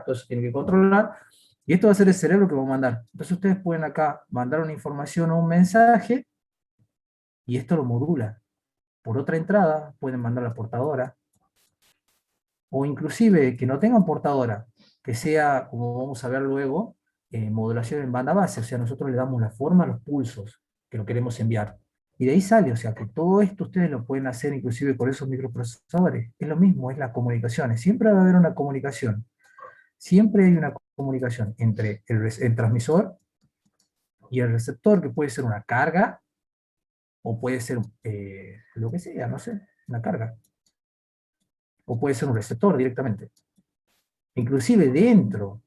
todo eso tiene que controlar, y esto va a ser el cerebro que va a mandar. Entonces ustedes pueden acá mandar una información o un mensaje, y esto lo modula. Por otra entrada, pueden mandar la portadora, o inclusive que no tengan portadora, que sea, como vamos a ver luego, modulación en banda base, o sea, nosotros le damos la forma a los pulsos que lo queremos enviar. Y de ahí sale, o sea, que todo esto ustedes lo pueden hacer inclusive con esos microprocesadores. Es lo mismo, es las comunicaciones. Siempre va a haber una comunicación. Siempre hay una comunicación entre el transmisor y el receptor, que puede ser una carga o puede ser lo que sea, no sé, una carga. O puede ser un receptor directamente. Inclusive dentro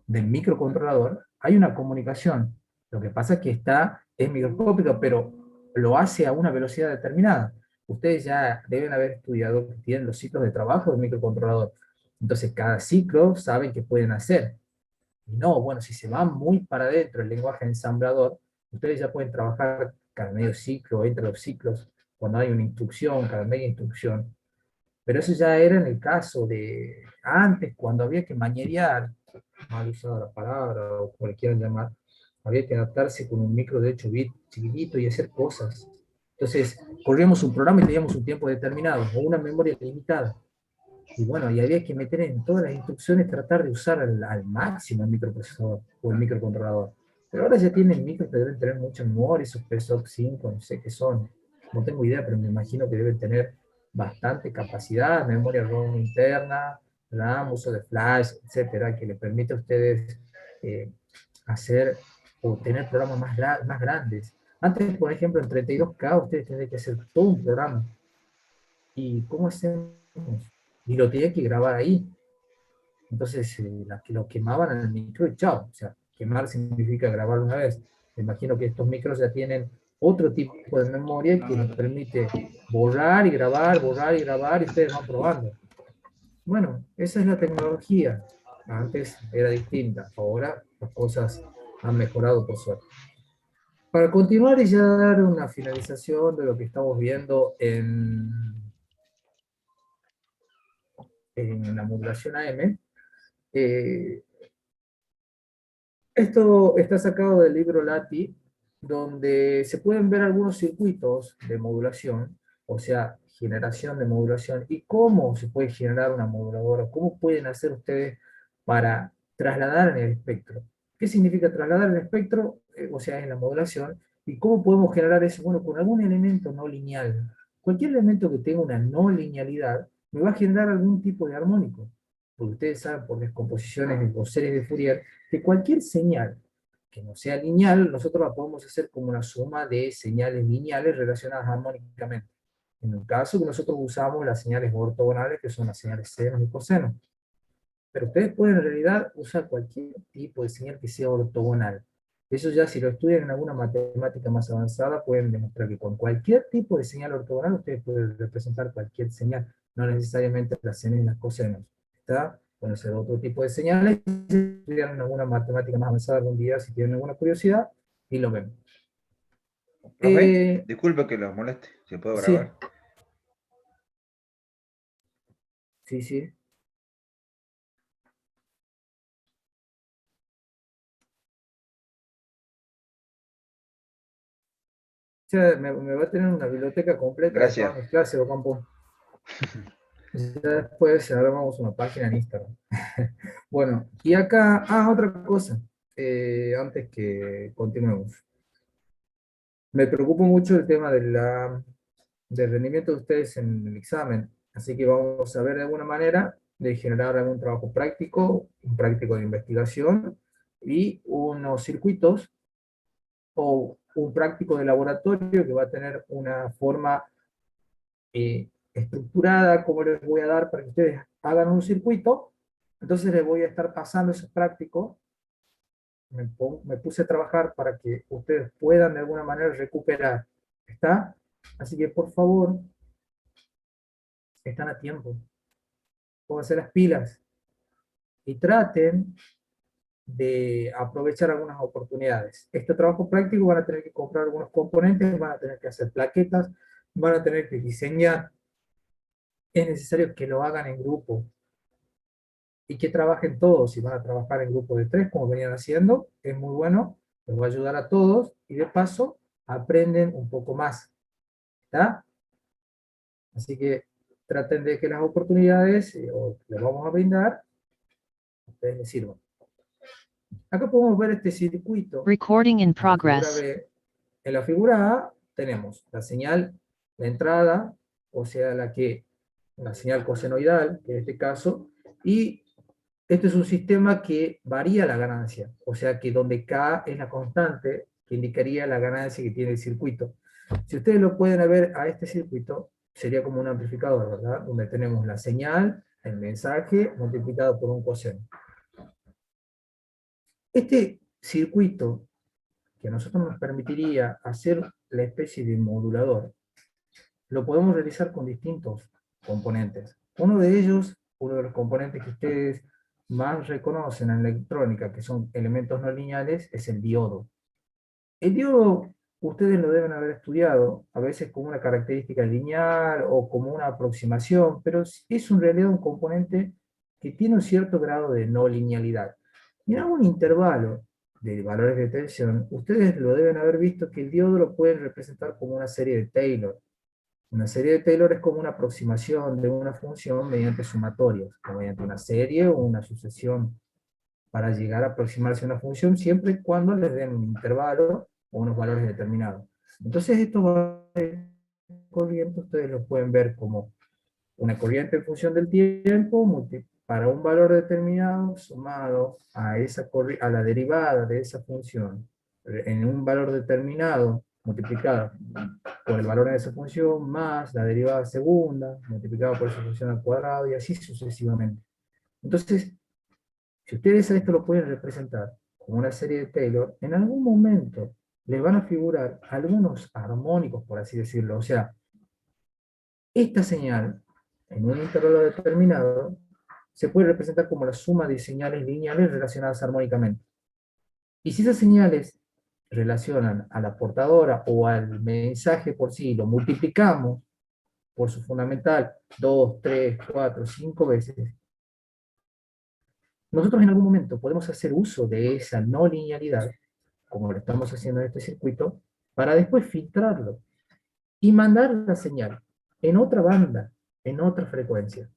del microcontrolador hay una comunicación. Lo que pasa es que es microscópica, pero lo hace a una velocidad determinada. Ustedes ya deben haber estudiado que tienen los ciclos de trabajo del microcontrolador. Entonces, cada ciclo saben qué pueden hacer. Y no, bueno, si se van muy para adentro el lenguaje ensamblador, ustedes ya pueden trabajar cada medio ciclo, entre los ciclos, cuando hay una instrucción, cada media instrucción. Pero eso ya era en el caso de antes, cuando había que mañerear, mal usada la palabra, o como le quieran llamar, había que adaptarse con un micro de 8 bits chiquitito y hacer cosas. Entonces, corríamos un programa y teníamos un tiempo determinado, o una memoria limitada. Y bueno, y había que meter en todas las instrucciones, tratar de usar al máximo el microprocesador o el microcontrolador. Pero ahora ya tienen micros que deben tener mucha memoria, esos PSOC 5, no sé qué son. No tengo idea, pero me imagino que deben tener bastante capacidad, memoria ROM interna, RAM, uso de flash, etcétera, que le permite a ustedes eh, hacer o tener programas más grandes. Antes, por ejemplo, en 32K ustedes tendrían que hacer todo un programa. ¿Y cómo hacemos? Y lo tenía que grabar ahí. Entonces, que lo quemaban en el micro y chao. O sea, quemar significa grabar una vez. Me imagino que estos micros ya tienen otro tipo de memoria que les permite borrar y grabar, y ustedes van probando. Bueno, esa es la tecnología. Antes era distinta, ahora las cosas han mejorado por suerte. Para continuar y ya dar una finalización de lo que estamos viendo en la modulación AM, eh, esto está sacado del libro LATI, donde se pueden ver algunos circuitos de modulación, o sea, generación de modulación, y cómo se puede generar una moduladora, cómo pueden hacer ustedes para trasladar en el espectro. ¿Qué significa trasladar en el espectro? O sea, en la modulación, y cómo podemos generar eso, bueno, con algún elemento no lineal. Cualquier elemento que tenga una no linealidad me va a generar algún tipo de armónico, porque ustedes saben por descomposiciones o series de Fourier que cualquier señal que no sea lineal, nosotros la podemos hacer como una suma de señales lineales relacionadas armónicamente. En el caso que nosotros usamos las señales ortogonales, que son las señales seno y coseno. Pero ustedes pueden en realidad usar cualquier tipo de señal que sea ortogonal. Eso ya si lo estudian en alguna matemática más avanzada, pueden demostrar que con cualquier tipo de señal ortogonal ustedes pueden representar cualquier señal, no necesariamente las senos y las cosenos. ¿Está? Pueden ser otro tipo de señales. Si estudian en alguna matemática más avanzada algún día, si tienen alguna curiosidad, y lo ven. Profe, Eh, disculpe que los moleste, ¿se puedo sí, grabar? sí, sí. O sea, me va a tener una biblioteca completa de Gracias. todas mis clases, Ocampo. Ya después armamos una página en Instagram. Bueno, y acá, otra cosa, antes que continuemos. Me preocupa mucho el tema del rendimiento de ustedes en el examen, así que vamos a ver de alguna manera de generar algún trabajo práctico, un práctico de investigación y unos circuitos o un práctico de laboratorio que va a tener una forma estructurada, como les voy a dar para que ustedes hagan un circuito. Entonces les voy a estar pasando esos prácticos. Me puse a trabajar para que ustedes puedan de alguna manera recuperar. ¿Está? Así que por favor, están a tiempo. Pónganse las pilas y traten de aprovechar algunas oportunidades. Este trabajo práctico van a tener que comprar algunos componentes, van a tener que hacer plaquetas, van a tener que diseñar. Es necesario que lo hagan en grupo. y que trabajen todos, si van a trabajar en grupos de 3, como venían haciendo, es muy bueno, les va a ayudar a todos, y de paso, aprenden un poco más, ¿está? Así que traten de que las oportunidades que les vamos a brindar, a ustedes les sirvan. Acá podemos ver este circuito, Recording in en la figura progress. B. En la figura A tenemos la señal de entrada, o sea, la señal cosenoidal, que en este caso, y este es un sistema que varía la ganancia, o sea que donde K es la constante, que indicaría la ganancia que tiene el circuito. Si ustedes lo pueden ver a este circuito, sería como un amplificador, ¿verdad? Donde tenemos la señal, el mensaje, multiplicado por un coseno. Este circuito, que a nosotros nos permitiría hacer la especie de modulador, lo podemos realizar con distintos componentes. Uno de ellos, uno de los componentes que ustedes más reconocen en la electrónica, que son elementos no lineales, es el diodo. El diodo, ustedes lo deben haber estudiado, a veces como una característica lineal o como una aproximación, pero es en realidad un componente que tiene un cierto grado de no linealidad. Y en algún intervalo de valores de tensión, ustedes lo deben haber visto que el diodo lo pueden representar como una serie de Taylor. Una serie de Taylor es como una aproximación de una función mediante sumatorios, o mediante una serie o una sucesión para llegar a aproximarse a una función siempre y cuando les den un intervalo o unos valores determinados. Entonces estos valores de corriente ustedes los pueden ver como una corriente en función del tiempo para un valor determinado sumado a, a la derivada de esa función en un valor determinado multiplicado por el valor de esa función más la derivada segunda multiplicado por esa función al cuadrado y así sucesivamente. Entonces, si ustedes a esto lo pueden representar como una serie de Taylor, en algún momento les van a figurar algunos armónicos, por así decirlo. O sea, esta señal, en un intervalo determinado, se puede representar como la suma de señales lineales relacionadas armónicamente. Y si esas señales relacionan a la portadora o al mensaje por sí, lo multiplicamos por su fundamental 2, 3, 4, 5 veces, nosotros en algún momento podemos hacer uso de esa no linealidad, como lo estamos haciendo en este circuito, para después filtrarlo y mandar la señal en otra banda, en otra frecuencia,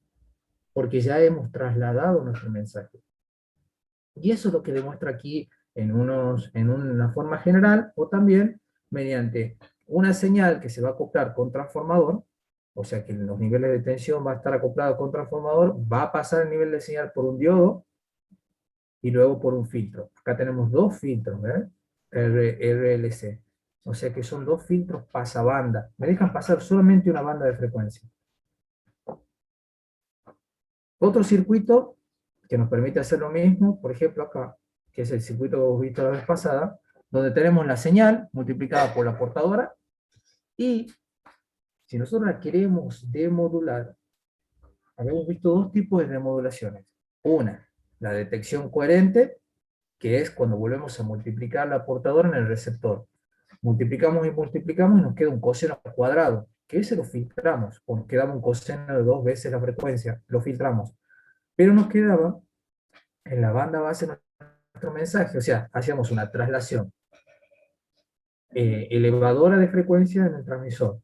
porque ya hemos trasladado nuestro mensaje. Y eso es lo que demuestra aquí en una forma general, o también mediante una señal que se va a acoplar con transformador, o sea que en los niveles de tensión va a estar acoplado con transformador, va a pasar el nivel de señal por un diodo, y luego por un filtro. Acá tenemos dos filtros, ¿verdad? RLC. O sea que son dos filtros pasabanda. Me dejan pasar solamente una banda de frecuencia. Otro circuito que nos permite hacer lo mismo, por ejemplo acá, que es el circuito que hemos visto la vez pasada, donde tenemos la señal multiplicada por la portadora, y si nosotros la queremos demodular, habíamos visto dos tipos de demodulaciones. Una, la detección coherente, que es cuando volvemos a multiplicar la portadora en el receptor. Multiplicamos y multiplicamos y nos queda un coseno cuadrado, que ese lo filtramos, o nos quedaba un coseno de 2 veces la frecuencia, lo filtramos. Pero nos quedaba en la banda base nuestro mensaje, o sea, hacíamos una traslación elevadora de frecuencia en el transmisor,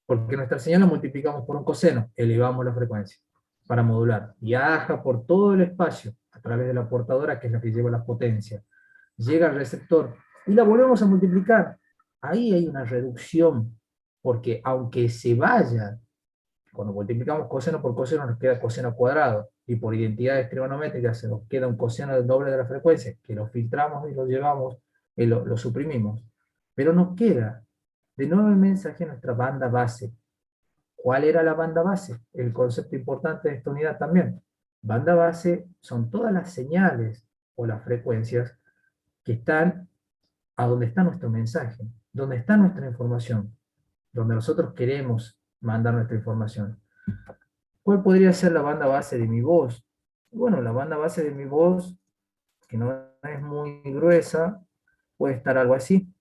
porque nuestra señal la multiplicamos por un coseno, elevamos la frecuencia para modular. Viaja por todo el espacio a través de la portadora, que es la que lleva la potencia. Llega al receptor y la volvemos a multiplicar. Ahí hay una reducción, porque aunque se vaya, cuando multiplicamos coseno por coseno nos queda coseno cuadrado, y por identidades trigonométricas se nos queda un coseno del doble de la frecuencia, que lo filtramos y lo llevamos, y lo suprimimos. Pero nos queda de nuevo el mensaje en nuestra banda base. ¿Cuál era la banda base? El concepto importante de esta unidad también. Banda base son todas las señales o las frecuencias que están a donde está nuestro mensaje, donde está nuestra información, donde nosotros queremos mandar nuestra información. ¿Cuál podría ser la banda base de mi voz? Bueno, la banda base de mi voz, que no es muy gruesa, puede estar algo así,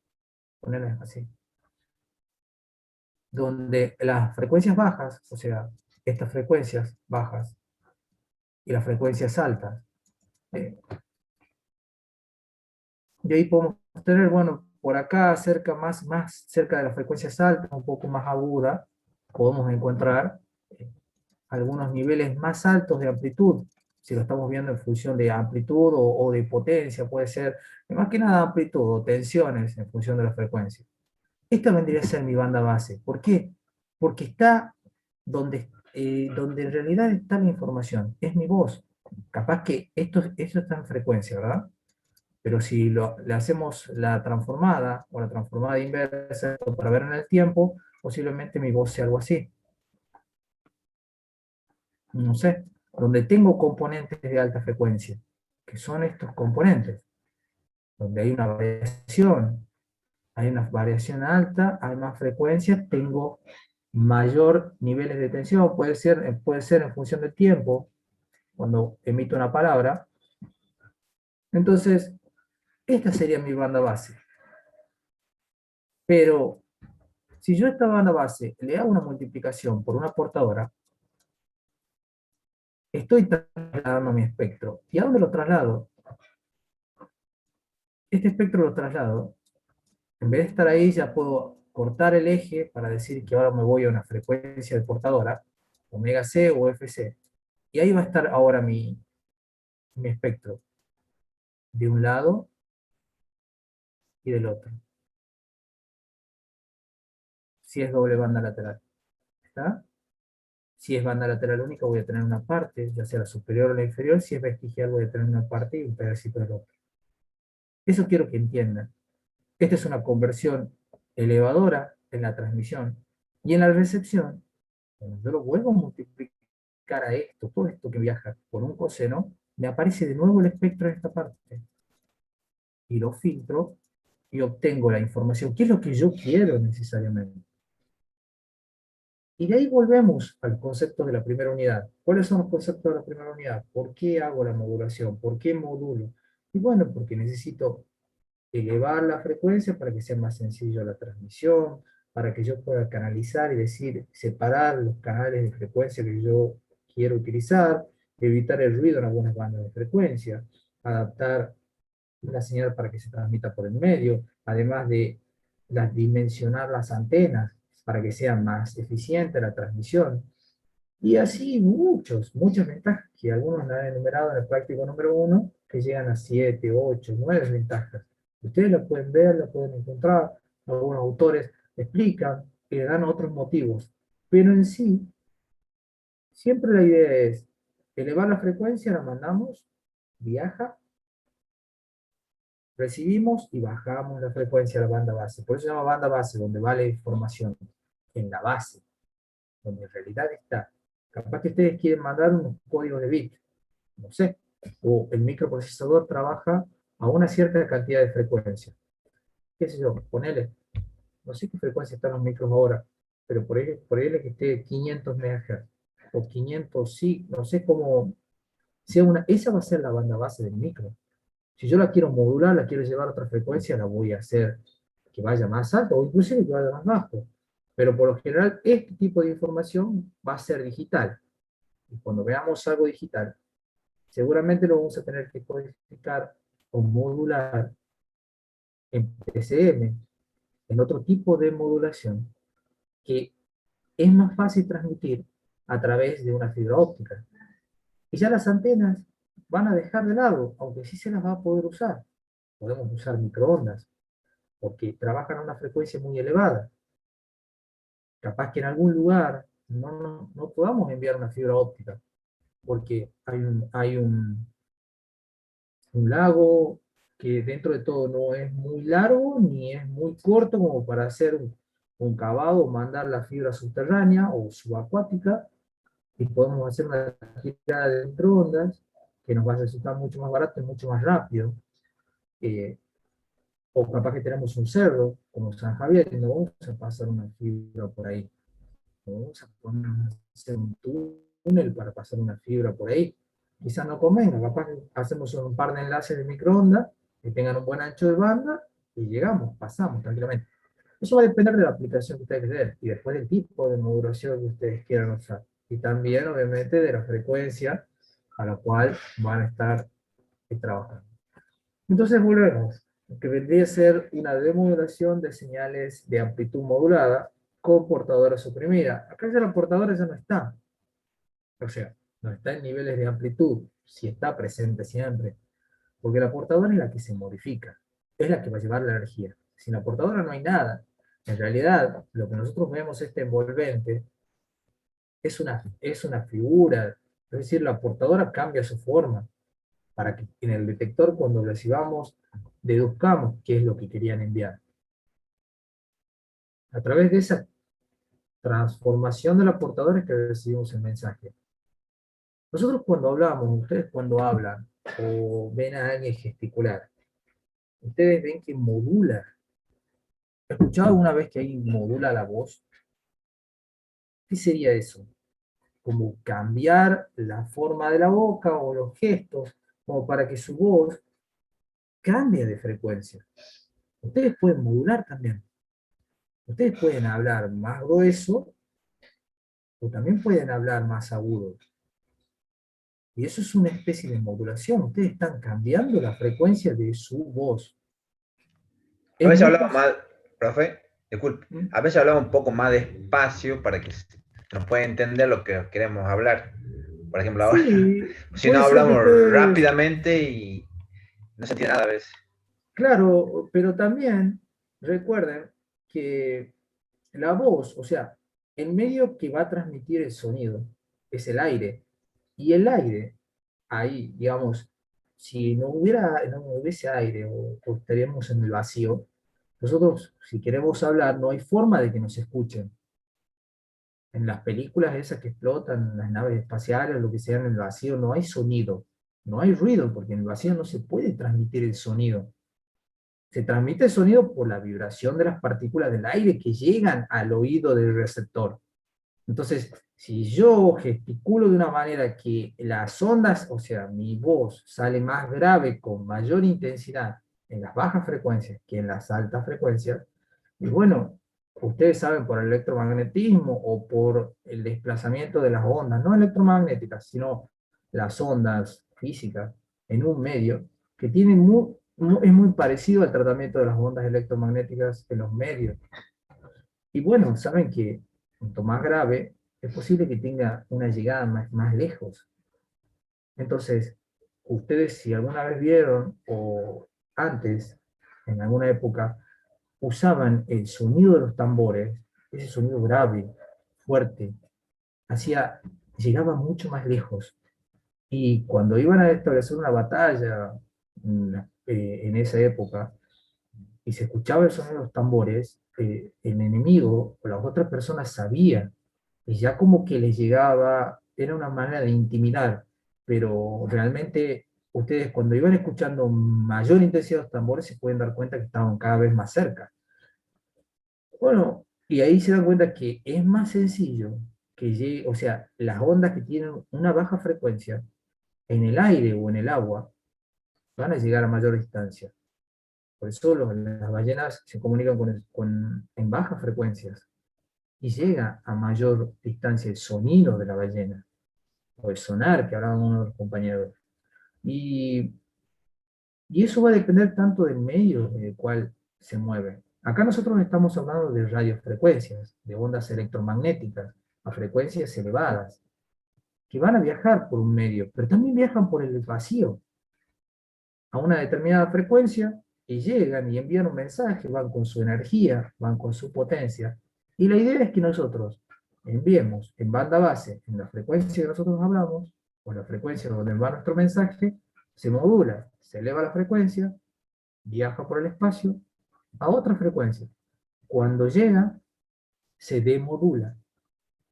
ponerla así, donde las frecuencias bajas, o sea, estas frecuencias bajas, y las frecuencias altas. Y ahí podemos tener, bueno, por acá, cerca, más cerca de las frecuencias altas, un poco más aguda, podemos encontrar algunos niveles más altos de amplitud, si lo estamos viendo en función de amplitud o de potencia, puede ser, más que nada amplitud o tensiones en función de la frecuencia. Esta vendría a ser mi banda base. ¿Por qué? Porque está donde en realidad está la información, es mi voz. Capaz que esto está en frecuencia, ¿verdad? Pero si le hacemos la transformada o la transformada inversa para ver en el tiempo, posiblemente mi voz sea algo así. No sé, donde tengo componentes de alta frecuencia, que son estos componentes, donde hay una variación alta, hay más frecuencias, tengo mayor niveles de tensión, puede ser en función del tiempo, cuando emito una palabra. Entonces, esta sería mi banda base. Pero si yo a esta banda base le hago una multiplicación por una portadora, estoy trasladando mi espectro. ¿Y a dónde lo traslado? Este espectro lo traslado. En vez de estar ahí, ya puedo cortar el eje para decir que ahora me voy a una frecuencia de portadora, omega C o FC. Y ahí va a estar ahora mi espectro, de un lado y del otro. Si es doble banda lateral. ¿Está? Si es banda lateral única, voy a tener una parte, ya sea la superior o la inferior. Si es vestigial, voy a tener una parte y un pedacito del otro. Eso quiero que entiendan. Esta es una conversión elevadora en la transmisión. Y en la recepción, cuando yo lo vuelvo a multiplicar a esto, todo esto que viaja por un coseno, me aparece de nuevo el espectro en esta parte. Y lo filtro y obtengo la información. ¿Qué es lo que yo quiero necesariamente? Y de ahí volvemos al concepto de la primera unidad. ¿Cuáles son los conceptos de la primera unidad? ¿Por qué hago la modulación? ¿Por qué modulo? Y bueno, porque necesito elevar la frecuencia para que sea más sencillo la transmisión, para que yo pueda canalizar y decir, separar los canales de frecuencia que yo quiero utilizar, evitar el ruido en algunas bandas de frecuencia, adaptar la señal para que se transmita por el medio, además de dimensionar las antenas para que sea más eficiente la transmisión. Y así muchas ventajas, que algunos me han enumerado en el práctico número 1, que llegan a 7, 8, 9 ventajas. Ustedes la pueden ver, la pueden encontrar, algunos autores explican y le dan otros motivos. Pero en sí, siempre la idea es elevar la frecuencia, la mandamos, viaja, recibimos y bajamos la frecuencia a la banda base. Por eso se llama banda base, donde va la información, en la base, donde en realidad está. Capaz que ustedes quieren mandar unos códigos de bit, no sé, o el microprocesador trabaja a una cierta cantidad de frecuencia. ¿Qué sé yo? Ponele, no sé qué frecuencia están los micros ahora, pero por ahí es que esté 500 MHz, o 500, sí, no sé cómo, esa va a ser la banda base del micro. Si yo la quiero modular, la quiero llevar a otra frecuencia, la voy a hacer que vaya más alto, o inclusive que vaya más bajo. Pero por lo general, este tipo de información va a ser digital. Y cuando veamos algo digital, seguramente lo vamos a tener que codificar o modular en PCM, en otro tipo de modulación, que es más fácil transmitir a través de una fibra óptica. Y ya las antenas van a dejar de lado, aunque sí se las va a poder usar. Podemos usar microondas, porque trabajan a una frecuencia muy elevada. Capaz que en algún lugar no podamos enviar una fibra óptica, porque hay un lago que dentro de todo no es muy largo ni es muy corto como para hacer un cavado o mandar la fibra subterránea o subacuática, y podemos hacer una tirada de microondas que nos va a resultar mucho más barato y mucho más rápido. Eh, o capaz que tenemos un cerro como San Javier y no vamos a pasar una fibra por ahí. No vamos a poner a hacer un túnel para pasar una fibra por ahí. Quizás no convenga, capaz que hacemos un par de enlaces de microondas que tengan un buen ancho de banda y llegamos, pasamos tranquilamente. Eso va a depender de la aplicación que ustedes den y después del tipo de modulación que ustedes quieran usar. Y también, obviamente, de la frecuencia a la cual van a estar trabajando. Entonces volvemos, que vendría a ser una demodulación de señales de amplitud modulada con portadora suprimida. Acá ya la portadora ya no está, o sea, no está en niveles de amplitud, si está presente siempre, porque la portadora es la que se modifica, es la que va a llevar la energía. Sin la portadora no hay nada. En realidad, lo que nosotros vemos, este envolvente, es una figura, es decir, la portadora cambia su forma, para que en el detector, cuando recibamos, deduzcamos qué es lo que querían enviar. A través de esa transformación de la portadora es que recibimos el mensaje. Nosotros cuando hablamos, ustedes cuando hablan o ven a alguien gesticular, ustedes ven que modula. ¿Has escuchado alguna vez que alguien modula la voz? ¿Qué sería eso? Como cambiar la forma de la boca o los gestos, como para que su voz cambie de frecuencia. Ustedes pueden modular también. Ustedes pueden hablar más grueso o también pueden hablar más agudo. Y eso es una especie de modulación. Ustedes están cambiando la frecuencia de su voz. A Es veces muy hablamos posible. más, profe, disculpe, a veces hablamos un poco más despacio para que nos pueda entender lo que queremos hablar. Por ejemplo, ahora, Sí, si no puede ser que hablamos ustedes, rápidamente y no se entiende nada a veces. claro, pero también recuerden que la voz, o sea, el medio que va a transmitir el sonido es el aire. Y el aire, ahí, digamos, si no hubiese aire o estaríamos en el vacío, nosotros, si queremos hablar, no hay forma de que nos escuchen. En las películas esas que explotan, las naves espaciales, lo que sea en el vacío, no hay sonido, no hay ruido, porque en el vacío no se puede transmitir el sonido. Se transmite el sonido por la vibración de las partículas del aire que llegan al oído del receptor. Entonces, si yo gesticulo de una manera que las ondas, o sea, mi voz sale más grave con mayor intensidad en las bajas frecuencias que en las altas frecuencias, y bueno, ustedes saben por el electromagnetismo o por el desplazamiento de las ondas, no electromagnéticas, sino las ondas físicas en un medio, que tienen es muy parecido al tratamiento de las ondas electromagnéticas en los medios. Y bueno, saben que cuanto más grave, es posible que tenga una llegada más lejos. Entonces, ustedes si alguna vez vieron o antes, en alguna época, usaban el sonido de los tambores, ese sonido grave, fuerte, hacía, llegaba mucho más lejos. Y cuando iban a establecer una batalla en esa época, y se escuchaba el sonido de los tambores, el enemigo o las otras personas sabían, y ya como que les llegaba, era una manera de intimidar, pero realmente ustedes cuando iban escuchando mayor intensidad de los tambores se pueden dar cuenta que estaban cada vez más cerca. Bueno, y ahí se dan cuenta que es más sencillo que llegue, o sea, las ondas que tienen una baja frecuencia en el aire o en el agua van a llegar a mayor distancia. Por eso las ballenas se comunican en bajas frecuencias y llega a mayor distancia el sonido de la ballena, o el sonar que hablaban uno de los compañeros. Y, y eso va a depender tanto del medio en el cual se mueve. Acá nosotros estamos hablando de radiofrecuencias, de ondas electromagnéticas a frecuencias elevadas, que van a viajar por un medio, pero también viajan por el vacío a una determinada frecuencia y llegan y envían un mensaje, van con su energía, van con su potencia. Y la idea es que nosotros enviemos en banda base, en la frecuencia que nosotros hablamos, o la frecuencia donde va nuestro mensaje, se modula, se eleva la frecuencia, viaja por el espacio a otra frecuencia. Cuando llega, se demodula,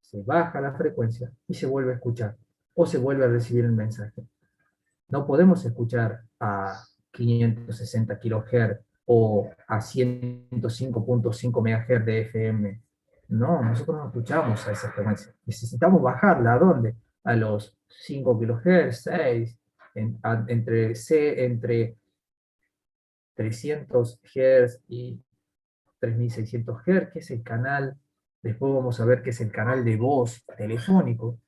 se baja la frecuencia y se vuelve a escuchar, o se vuelve a recibir el mensaje. No podemos escuchar a 560 kHz o a 105.5 MHz de FM. No, nosotros no escuchamos a esa frecuencia. Necesitamos bajarla. ¿A dónde? A los 5 kHz, 6, entre 300 Hz y 3600 Hz, que es el canal. Después vamos a ver que es el canal de voz telefónico.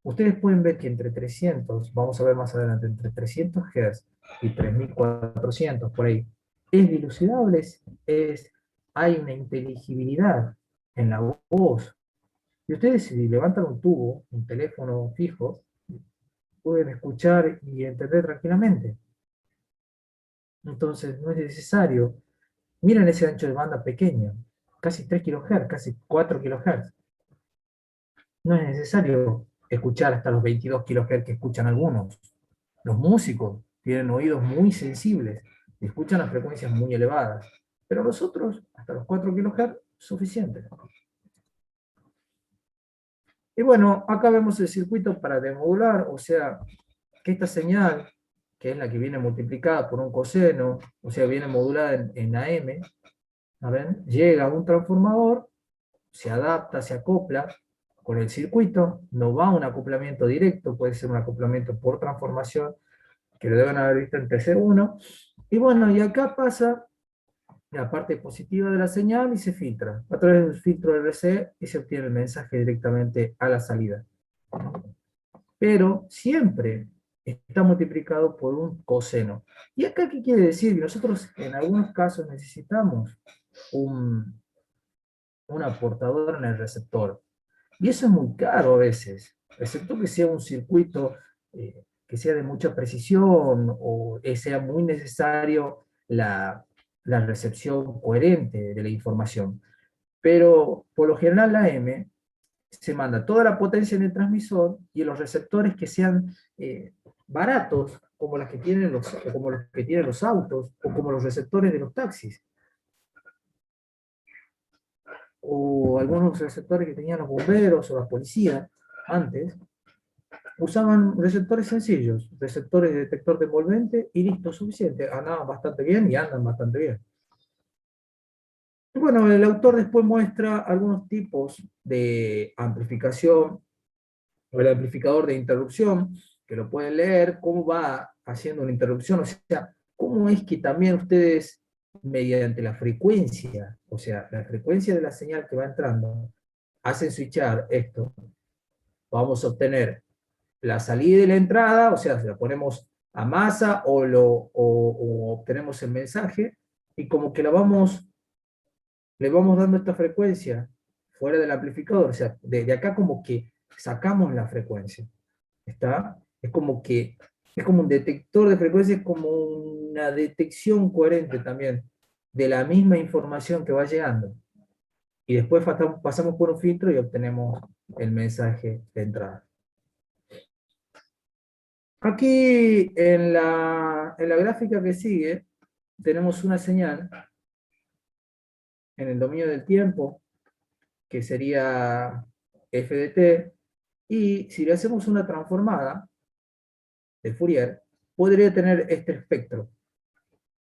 Ustedes pueden ver que entre 300, vamos a ver más adelante, entre 300 Hz y 3400, por ahí, es dilucidable, hay una inteligibilidad en la voz. Y ustedes si levantan un tubo, un teléfono fijo, pueden escuchar y entender tranquilamente. Entonces no es necesario. Miren ese ancho de banda pequeño, casi 3 kHz, casi 4 kHz. No es necesario escuchar hasta los 22 kHz que escuchan algunos. Los músicos tienen oídos muy sensibles y escuchan a frecuencias muy elevadas. Pero los otros, hasta los 4 kHz, suficiente. Y bueno, acá vemos el circuito para demodular, o sea, que esta señal, que es la que viene multiplicada por un coseno, o sea, viene modulada en AM, ¿ven? Llega a un transformador, se adapta, se acopla con el circuito, no va a un acoplamiento directo, puede ser un acoplamiento por transformación, que lo deben haber visto en TC1, y bueno, y acá pasa la parte positiva de la señal y se filtra a través del filtro RC y se obtiene el mensaje directamente a la salida. Pero siempre está multiplicado por un coseno. ¿Y acá qué quiere decir? Que nosotros en algunos casos necesitamos un aportador en el receptor. Y eso es muy caro a veces, excepto que sea un circuito que sea de mucha precisión o sea muy necesario la recepción coherente de la información. Pero por lo general la M se manda toda la potencia en el transmisor y en los receptores que sean baratos, como los que tienen los autos o como los receptores de los taxis, o algunos receptores que tenían los bomberos o la policía antes, usaban receptores sencillos, receptores de detector de envolvente y listo, suficiente. Andaban bastante bien y andan bastante bien. Y bueno, el autor después muestra algunos tipos de amplificación, o el amplificador de interrupción, que lo pueden leer, cómo va haciendo una interrupción, o sea, cómo es que también ustedes, mediante la frecuencia, o sea, la frecuencia de la señal que va entrando, hacen switchar esto, vamos a obtener la salida y la entrada, o sea, se la ponemos a masa o obtenemos el mensaje, y como que le vamos dando esta frecuencia fuera del amplificador, o sea, de acá como que sacamos la frecuencia, ¿está? Es como un detector de frecuencia, es como una detección coherente también de la misma información que va llegando. Y después pasamos por un filtro y obtenemos el mensaje de entrada. Aquí en la gráfica que sigue tenemos una señal en el dominio del tiempo que sería f de t, y si le hacemos una transformada de Fourier, podría tener este espectro,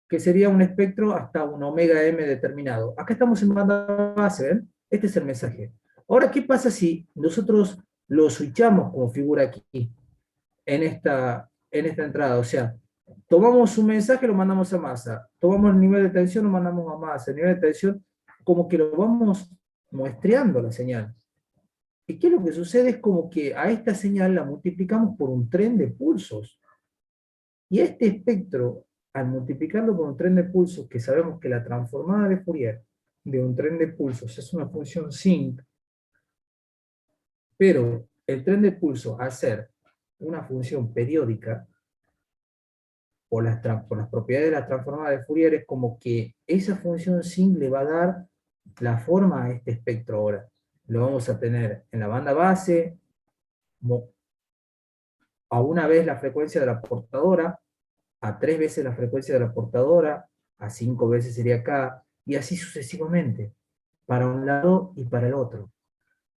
que sería un espectro hasta un omega m determinado. Acá estamos en banda base, ¿ven? Este es el mensaje. Ahora, ¿qué pasa si nosotros lo switchamos como figura aquí, en esta entrada? O sea, tomamos un mensaje, lo mandamos a masa, tomamos el nivel de tensión, lo mandamos a masa, el nivel de tensión, como que lo vamos muestreando la señal. ¿Y qué es lo que sucede? Es como que a esta señal la multiplicamos por un tren de pulsos. Y este espectro, al multiplicarlo por un tren de pulsos, que sabemos que la transformada de Fourier de un tren de pulsos es una función sinc, pero el tren de pulsos, al ser una función periódica, por las propiedades de la transformada de Fourier, es como que esa función sinc le va a dar la forma a este espectro ahora. Lo vamos a tener en la banda base, a una vez la frecuencia de la portadora, a 3 veces la frecuencia de la portadora, a 5 veces sería acá, y así sucesivamente, para un lado y para el otro.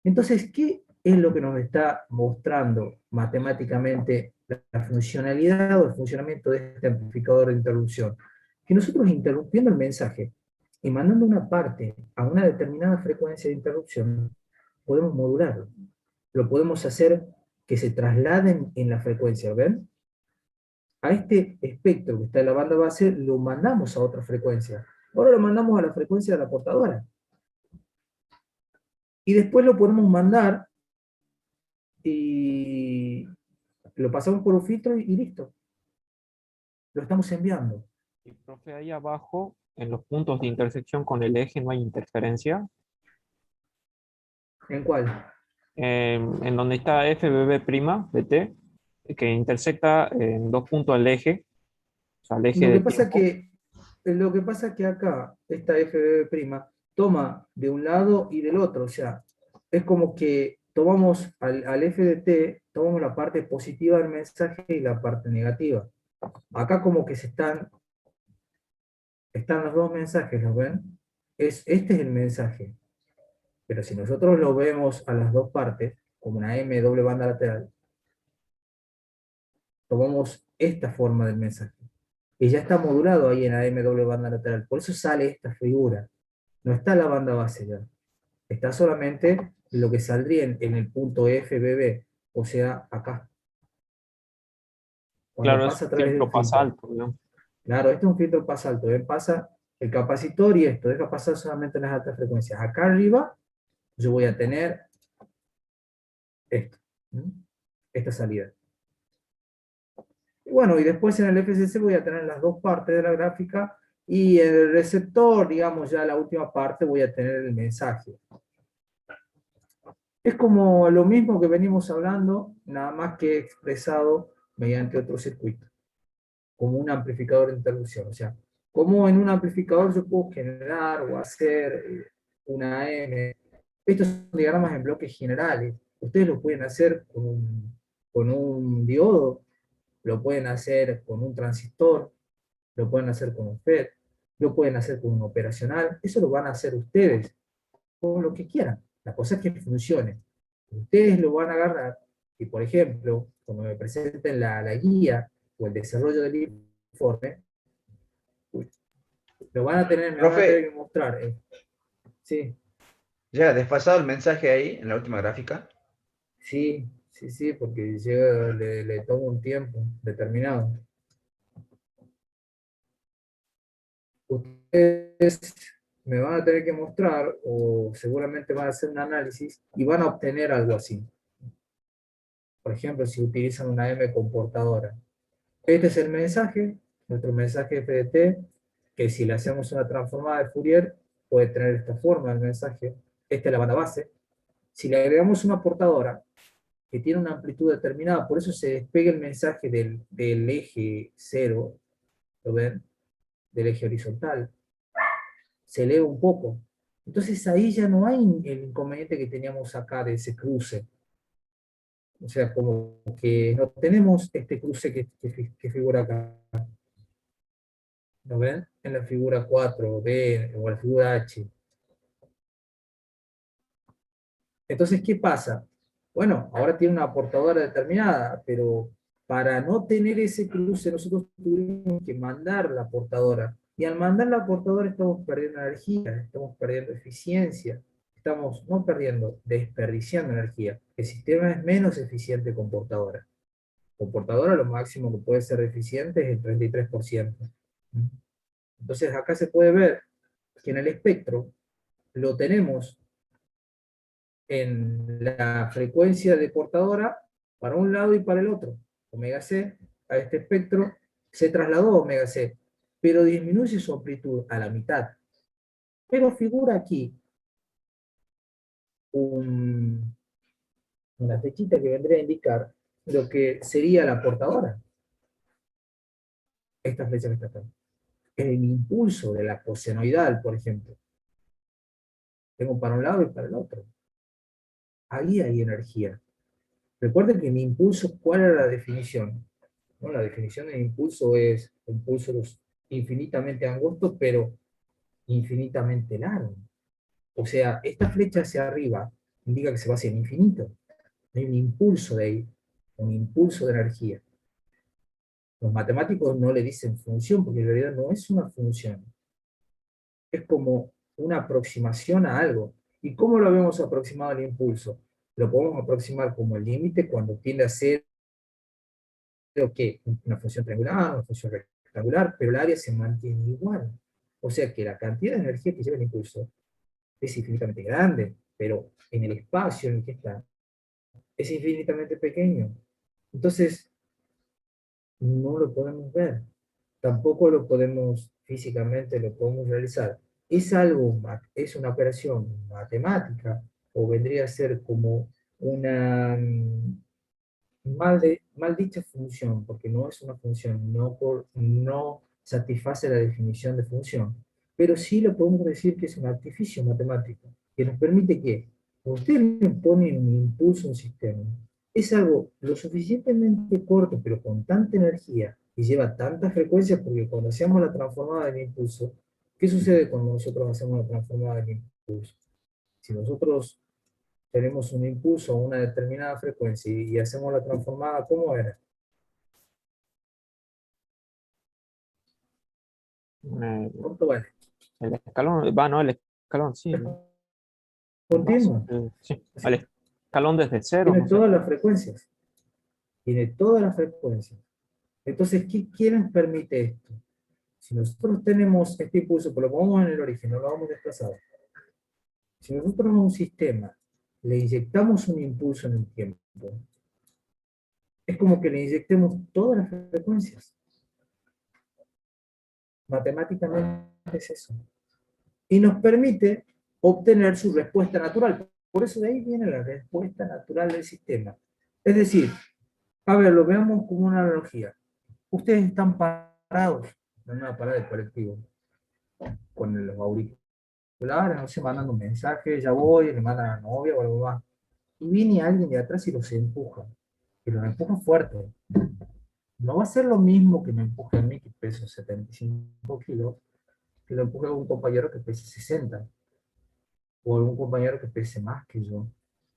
Entonces, ¿qué es lo que nos está mostrando matemáticamente la funcionalidad o el funcionamiento de este amplificador de interrupción? Que nosotros interrumpiendo el mensaje y mandando una parte a una determinada frecuencia de interrupción, podemos modularlo. Lo podemos hacer que se trasladen en la frecuencia, ¿ven? A este espectro que está en la banda base lo mandamos a otra frecuencia. Ahora lo mandamos a la frecuencia de la portadora. Y después lo podemos mandar y lo pasamos por un filtro y listo. Lo estamos enviando. Y profe, ahí abajo, en los puntos de intersección con el eje, no hay interferencia. ¿En cuál? En donde está FBB' BT, que intersecta en dos puntos al eje, o sea, al eje Lo de que pasa tiempo. que, lo que pasa que acá, esta FBB' toma de un lado y del otro, o sea, es como que tomamos al FDT, tomamos la parte positiva del mensaje y la parte negativa. Acá como que están los dos mensajes, ¿los ven? Este es el mensaje, pero si nosotros lo vemos a las dos partes, como una M doble banda lateral, tomamos esta forma del mensaje. Y ya está modulado ahí en la M doble banda lateral. Por eso sale esta figura. No está la banda base ya. Está solamente lo que saldría en el punto FBB, o sea, acá. Cuando Claro, es pasa a un través del filtro más filtro. alto, ¿no? Claro, este es un filtro pasa alto. ¿Ven? Pasa el capacitor y esto. Deja pasar solamente en las altas frecuencias. Acá arriba yo voy a tener esto. ¿Mm? Esta salida. Y bueno, y después en el FCC voy a tener las dos partes de la gráfica y en el receptor, digamos ya la última parte, voy a tener el mensaje. Es como lo mismo que venimos hablando, nada más que expresado mediante otro circuito, como un amplificador de interrupción. O sea, como en un amplificador yo puedo generar o hacer una M. Estos son diagramas en bloques generales. Ustedes lo pueden hacer con un diodo, lo pueden hacer con un transistor, lo pueden hacer con un FET, lo pueden hacer con un operacional. Eso lo van a hacer ustedes, con lo que quieran. La cosa es que funcione. Ustedes lo van a agarrar y, por ejemplo, cuando me presenten la guía o el desarrollo del informe, lo van a tener, me van a tener Profe, que mostrar. Sí, ya desfasado el mensaje ahí en la última gráfica. sí, sí, sí, porque llega, le toma un tiempo determinado. Ustedes me van a tener que mostrar, o seguramente van a hacer un análisis, y van a obtener algo así. Por ejemplo, si utilizan una M comportadora. Este es el mensaje, nuestro mensaje FDT, que si le hacemos una transformada de Fourier, puede tener esta forma el mensaje. Esta es la banda base. Si le agregamos una portadora, que tiene una amplitud determinada, por eso se despega el mensaje del eje cero, ¿lo ven? Del eje horizontal. Se eleva un poco. Entonces ahí ya no hay el inconveniente que teníamos acá de ese cruce. O sea, como que no tenemos este cruce que figura acá. ¿Lo ven? En la figura 4D o la figura H. Entonces, ¿qué pasa? Bueno, ahora tiene una portadora determinada, pero para no tener ese cruce nosotros tuvimos que mandar la portadora. Y al mandar la portadora estamos perdiendo energía, estamos perdiendo eficiencia, estamos no perdiendo, desperdiciando energía. El sistema es menos eficiente con portadora. Con portadora lo máximo que puede ser eficiente es el 33%. Entonces acá se puede ver que en el espectro lo tenemos en la frecuencia de portadora para un lado y para el otro. Omega C a este espectro se trasladó a omega C, pero disminuye su amplitud a la mitad. Pero figura aquí una flechita que vendría a indicar lo que sería la portadora. Esta flecha que está acá. El impulso de la cosenoidal, por ejemplo. Tengo para un lado y para el otro. Ahí hay energía. Recuerden que mi impulso, ¿cuál era la definición? ¿No? La definición de impulso es un pulso infinitamente angosto, pero infinitamente largo. O sea, esta flecha hacia arriba indica que se va hacia el infinito. Hay un impulso de ahí, un impulso de energía. Los matemáticos no le dicen función, porque en realidad no es una función. Es como una aproximación a algo. ¿Y cómo lo habíamos aproximado al impulso? Lo podemos aproximar como el límite cuando tiende a ser que una función triangular, una función rectangular, pero el área se mantiene igual. O sea que la cantidad de energía que lleva el impulso es infinitamente grande, pero en el espacio en el que está es infinitamente pequeño. Entonces, no lo podemos ver, tampoco lo podemos físicamente, lo podemos realizar. Es algo, es una operación matemática, o vendría a ser como una mal dicha función, porque no es una función, no satisface la definición de función, pero sí lo podemos decir que es un artificio matemático, que nos permite que, cuando usted le pone un impulso a un sistema, es algo lo suficientemente corto, pero con tanta energía, y lleva tantas frecuencias, porque cuando hacemos la transformada del impulso, ¿qué sucede cuando nosotros hacemos la transformada del impulso? Si nosotros tenemos un impulso a una determinada frecuencia y hacemos la transformada, ¿cómo era? Eh, ¿Cuánto vale? el escalón, va, no, el escalón, sí. Más, Continuo. sí, Así, al escalón desde cero, tiene no sé. todas las frecuencias. Tiene todas las frecuencias. Entonces, ¿qué nos permite esto? Si nosotros tenemos este impulso, pero lo pongamos en el origen, no lo vamos a desplazar. Si nosotros a un sistema le inyectamos un impulso en el tiempo, es como que le inyectemos todas las frecuencias. Matemáticamente es eso. Y nos permite obtener su respuesta natural. Por eso de ahí viene la respuesta natural del sistema. Es decir, a ver, lo veamos como una analogía. Ustedes están parados en una parada de colectivo con los auriculares, no sé, mandando un mensaje, ya voy, le mandan a la novia o algo más. Y viene alguien de atrás y los empuja. Y los empuja fuerte. No va a ser lo mismo que me empuje a mí, que peso 75 kilos, que lo empuje a un compañero que pese 60, o algún compañero que pese más que yo.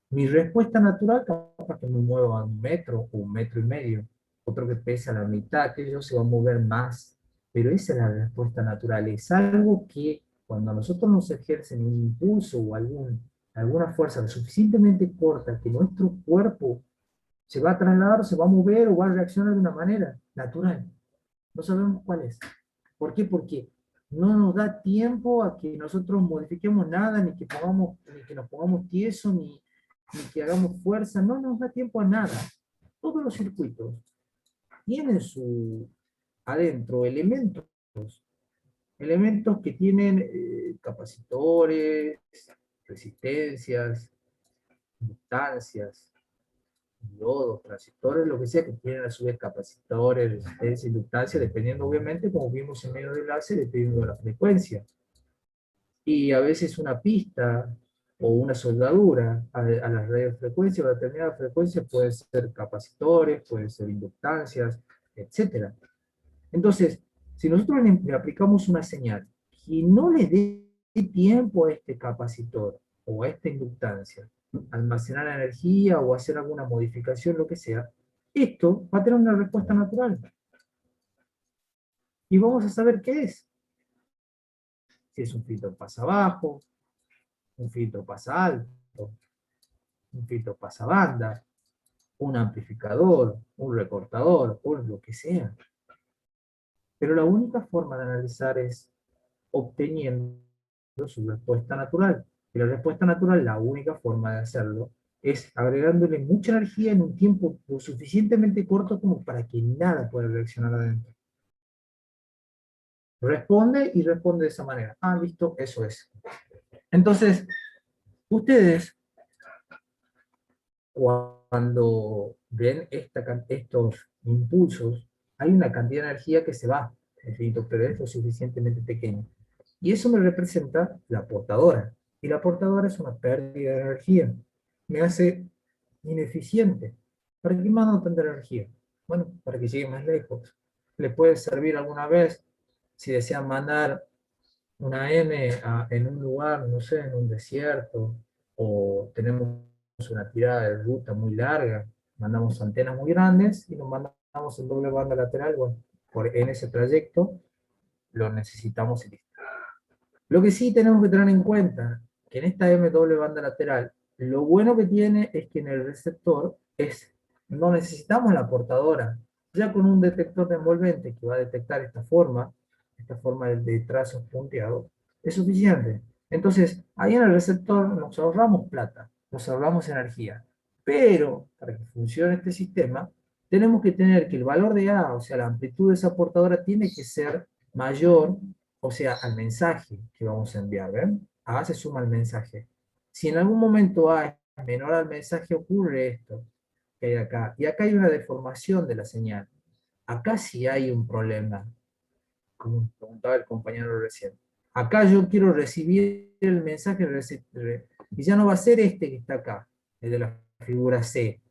Mi respuesta natural, capaz que me muevo a 1 metro o 1,5 metros, otro que pesa la mitad que yo se va a mover más, pero esa es la respuesta natural, es algo que cuando a nosotros nos ejercen un impulso o alguna fuerza lo suficientemente corta que nuestro cuerpo se va a trasladar, se va a mover o va a reaccionar de una manera natural. No sabemos cuál es. ¿Por qué? Porque no nos da tiempo a que nosotros modifiquemos nada, ni que nos pongamos tiesos, ni que hagamos fuerza. No nos da tiempo a nada. Todos los circuitos tienen adentro elementos que tienen capacitores, resistencias, inductancias, diodos, transistores, lo que sea, que tienen a su vez capacitores, resistencia, inductancia, dependiendo obviamente, como vimos en medio del enlace, dependiendo de la frecuencia. Y a veces una pista o una soldadura a las radiofrecuencias o a determinadas frecuencias pueden ser capacitores, pueden ser inductancias, etcétera. Entonces, si nosotros le aplicamos una señal que no le dé tiempo a este capacitor o a esta inductancia, almacenar energía o hacer alguna modificación, lo que sea, esto va a tener una respuesta natural. Y vamos a saber qué es. Si es un filtro pasa bajo, un filtro pasa alto, un filtro pasa banda, un amplificador, un recortador, o lo que sea. Pero la única forma de analizar es obteniendo su respuesta natural. Y la respuesta natural, la única forma de hacerlo, es agregándole mucha energía en un tiempo lo suficientemente corto como para que nada pueda reaccionar adentro. Responde y responde de esa manera. Ah, listo, eso es. Entonces, ustedes, cuando ven estos impulsos, hay una cantidad de energía que se va, pero es lo suficientemente pequeño. Y eso me representa la portadora. Y la portadora es una pérdida de energía. Me hace ineficiente. ¿Para qué mando tanta energía? Bueno, para que llegue más lejos. Le puede servir alguna vez si desean mandar una en un lugar, no sé, en un desierto, o tenemos una tirada de ruta muy larga, mandamos antenas muy grandes y nos mandamos en doble banda lateral, bueno, en ese trayecto lo necesitamos y listo. Lo que sí tenemos que tener en cuenta, que en esta M doble banda lateral, lo bueno que tiene es que en el receptor no necesitamos la portadora. Ya con un detector de envolvente que va a detectar esta forma de trazos punteados, es suficiente. Entonces, ahí en el receptor nos ahorramos plata, nos ahorramos energía. Pero para que funcione este sistema, tenemos que tener que el valor de A, o sea, la amplitud de esa portadora tiene que ser mayor, o sea, al mensaje que vamos a enviar, ¿ven? A se suma al mensaje. Si en algún momento A es menor al mensaje, ocurre esto que hay acá. Y acá hay una deformación de la señal. Acá sí hay un problema, como preguntaba el compañero recién. Acá yo quiero recibir el mensaje y ya no va a ser este que está acá, el de la figura C.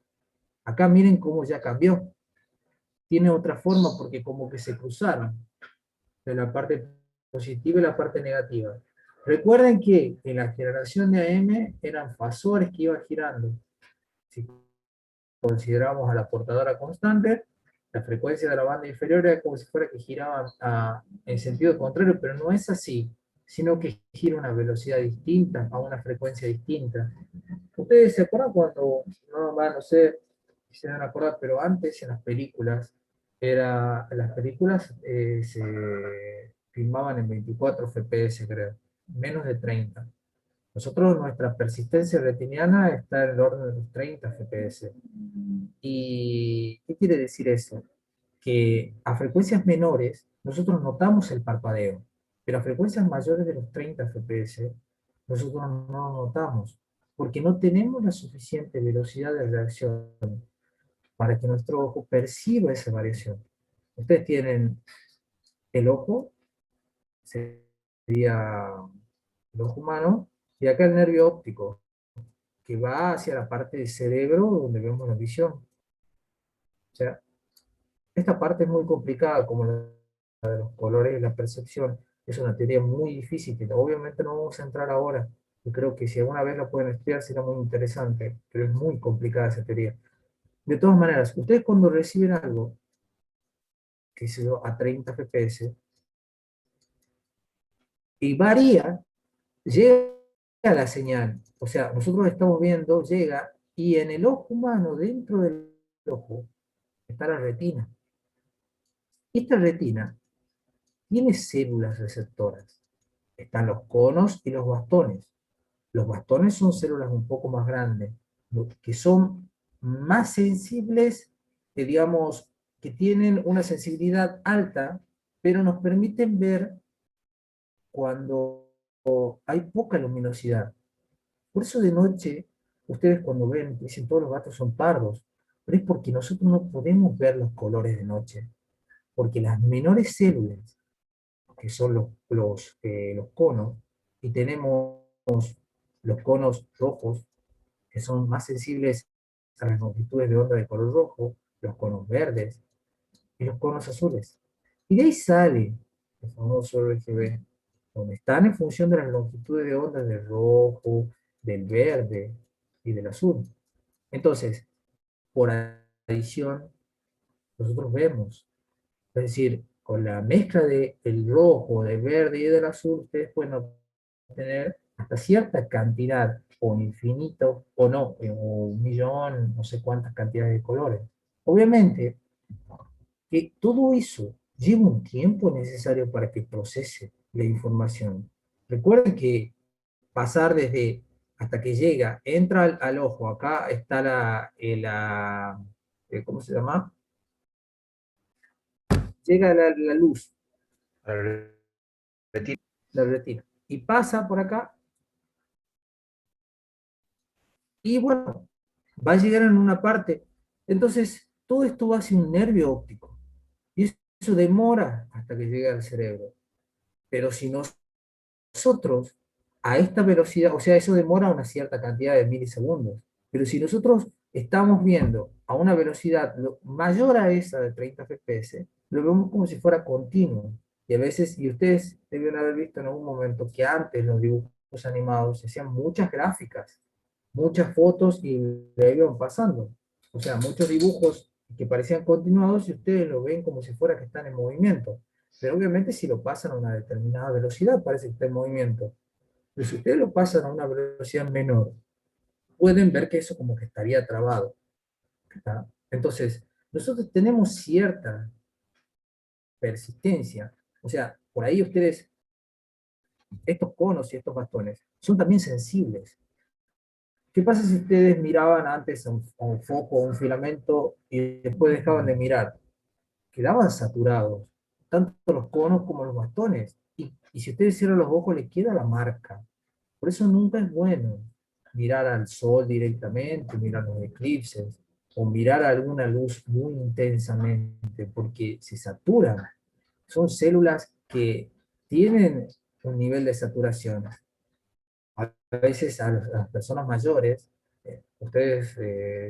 Acá miren cómo ya cambió. Tiene otra forma porque como que se cruzaron de la parte positiva y la parte negativa. Recuerden que en la generación de AM eran fasores que iban girando. Si consideramos a la portadora constante, la frecuencia de la banda inferior era como si fuera que giraban en sentido contrario, pero no es así, sino que gira a una velocidad distinta, a una frecuencia distinta. ¿Ustedes se acuerdan cuando, no sé si se van a acordar, pero antes en las películas, las películas se filmaban en 24 FPS, creo, menos de 30. Nosotros, nuestra persistencia retiniana está en el orden de los 30 FPS. ¿Y qué quiere decir eso? Que a frecuencias menores nosotros notamos el parpadeo, pero a frecuencias mayores de los 30 FPS nosotros no lo notamos, porque no tenemos la suficiente velocidad de reacción para que nuestro ojo perciba esa variación. Ustedes tienen el ojo, sería el ojo humano, y acá el nervio óptico, que va hacia la parte del cerebro donde vemos la visión. O sea, esta parte es muy complicada, como la de los colores y la percepción. Es una teoría muy difícil, que obviamente no vamos a entrar ahora. Yo creo que si alguna vez la pueden estudiar será muy interesante, pero es muy complicada esa teoría. De todas maneras, ustedes cuando reciben algo, que se a 30 FPS, y varía, llega la señal. O sea, nosotros estamos viendo, llega, y en el ojo humano, dentro del ojo, está la retina. Esta retina tiene células receptoras. Están los conos y los bastones. Los bastones son células un poco más grandes, que son más sensibles, que digamos, que tienen una sensibilidad alta, pero nos permiten ver cuando hay poca luminosidad. Por eso de noche, ustedes cuando ven, dicen todos los gatos son pardos, pero es porque nosotros no podemos ver los colores de noche, porque las menores células, que son los conos, y tenemos los conos rojos, que son más sensibles a las longitudes de onda de color rojo, los conos verdes y los conos azules. Y de ahí sale el famoso RGB, donde están en función de las longitudes de onda del rojo, del verde y del azul. Entonces, por adición, nosotros vemos, es decir, con la mezcla del rojo, del verde y del azul, ustedes pueden obtener hasta cierta cantidad, o un infinito, o no, o un millón, no sé cuántas cantidades de colores. Obviamente, que todo eso lleva un tiempo necesario para que procese la información. Recuerden que pasar desde hasta que llega, entra al ojo, acá está ¿cómo se llama? Llega la luz, la retina, y pasa por acá, y bueno, va a llegar en una parte. Entonces, todo esto va hacia un nervio óptico, y eso demora hasta que llegue al cerebro. Pero si nosotros a esta velocidad, o sea, eso demora una cierta cantidad de milisegundos, pero si nosotros estamos viendo a una velocidad mayor a esa de 30 FPS, lo vemos como si fuera continuo. Y a veces, y ustedes deben haber visto en algún momento que antes los dibujos animados se hacían muchas gráficas, muchas fotos y le iban pasando. O sea, muchos dibujos que parecían continuados y ustedes lo ven como si fuera que están en movimiento. Pero obviamente si lo pasan a una determinada velocidad parece que está en movimiento. Pero si ustedes lo pasan a una velocidad menor, pueden ver que eso como que estaría trabado. ¿Está? Entonces, nosotros tenemos cierta persistencia. O sea, por ahí ustedes, estos conos y estos bastones, son también sensibles. ¿Qué pasa si ustedes miraban antes a un foco, a un filamento, y después dejaban de mirar? Quedaban saturados, tanto los conos como los bastones. Y si ustedes cierran los ojos, les queda la marca. Por eso nunca es bueno mirar al sol directamente, mirar los eclipses, o mirar alguna luz muy intensamente, porque se saturan. Son células que tienen un nivel de saturación. A veces a las personas mayores, ustedes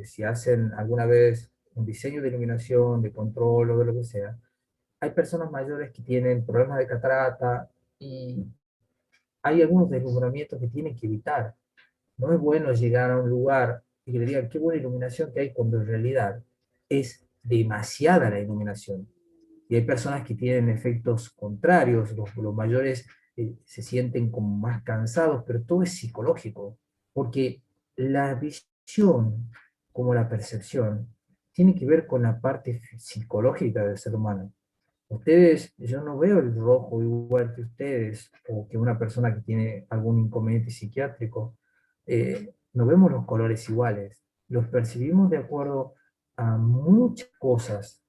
si hacen alguna vez un diseño de iluminación, de control o de lo que sea, hay personas mayores que tienen problemas de catarata y hay algunos deslumbramientos que tienen que evitar. No es bueno llegar a un lugar y que le digan qué buena iluminación que hay cuando en realidad es demasiada la iluminación. Y hay personas que tienen efectos contrarios, los mayores se sienten como más cansados, pero todo es psicológico, porque la visión, como la percepción, tiene que ver con la parte psicológica del ser humano. Ustedes, yo no veo el rojo igual que ustedes, o que una persona que tiene algún inconveniente psiquiátrico. No vemos los colores iguales, los percibimos de acuerdo a muchas cosas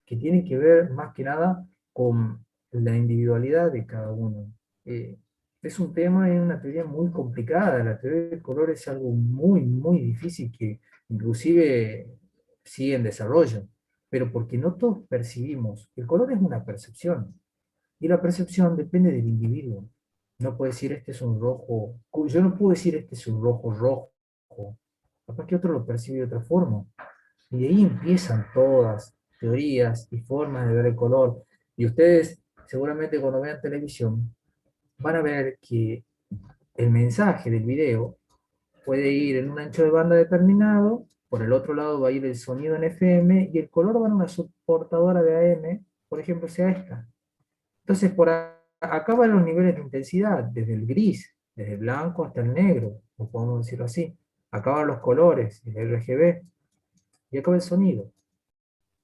que tienen que ver más que nada con la individualidad de cada uno. Eh, es un tema, es una teoría muy complicada, la teoría del color es algo muy, muy difícil que inclusive sigue en desarrollo, pero porque no todos percibimos, el color es una percepción, y la percepción depende del individuo. No puedo decir este es un rojo, yo no puedo decir este es un rojo rojo, capaz que otro lo percibe de otra forma. Y de ahí empiezan todas teorías y formas de ver el color. Y ustedes seguramente cuando vean televisión van a ver que el mensaje del video puede ir en un ancho de banda determinado, por el otro lado va a ir el sonido en FM y el color va en una subportadora de AM, por ejemplo, sea esta. Entonces acá van los niveles de intensidad, desde el gris, desde el blanco hasta el negro, o podemos decirlo así. Acá van los colores, el RGB, y acá va el sonido.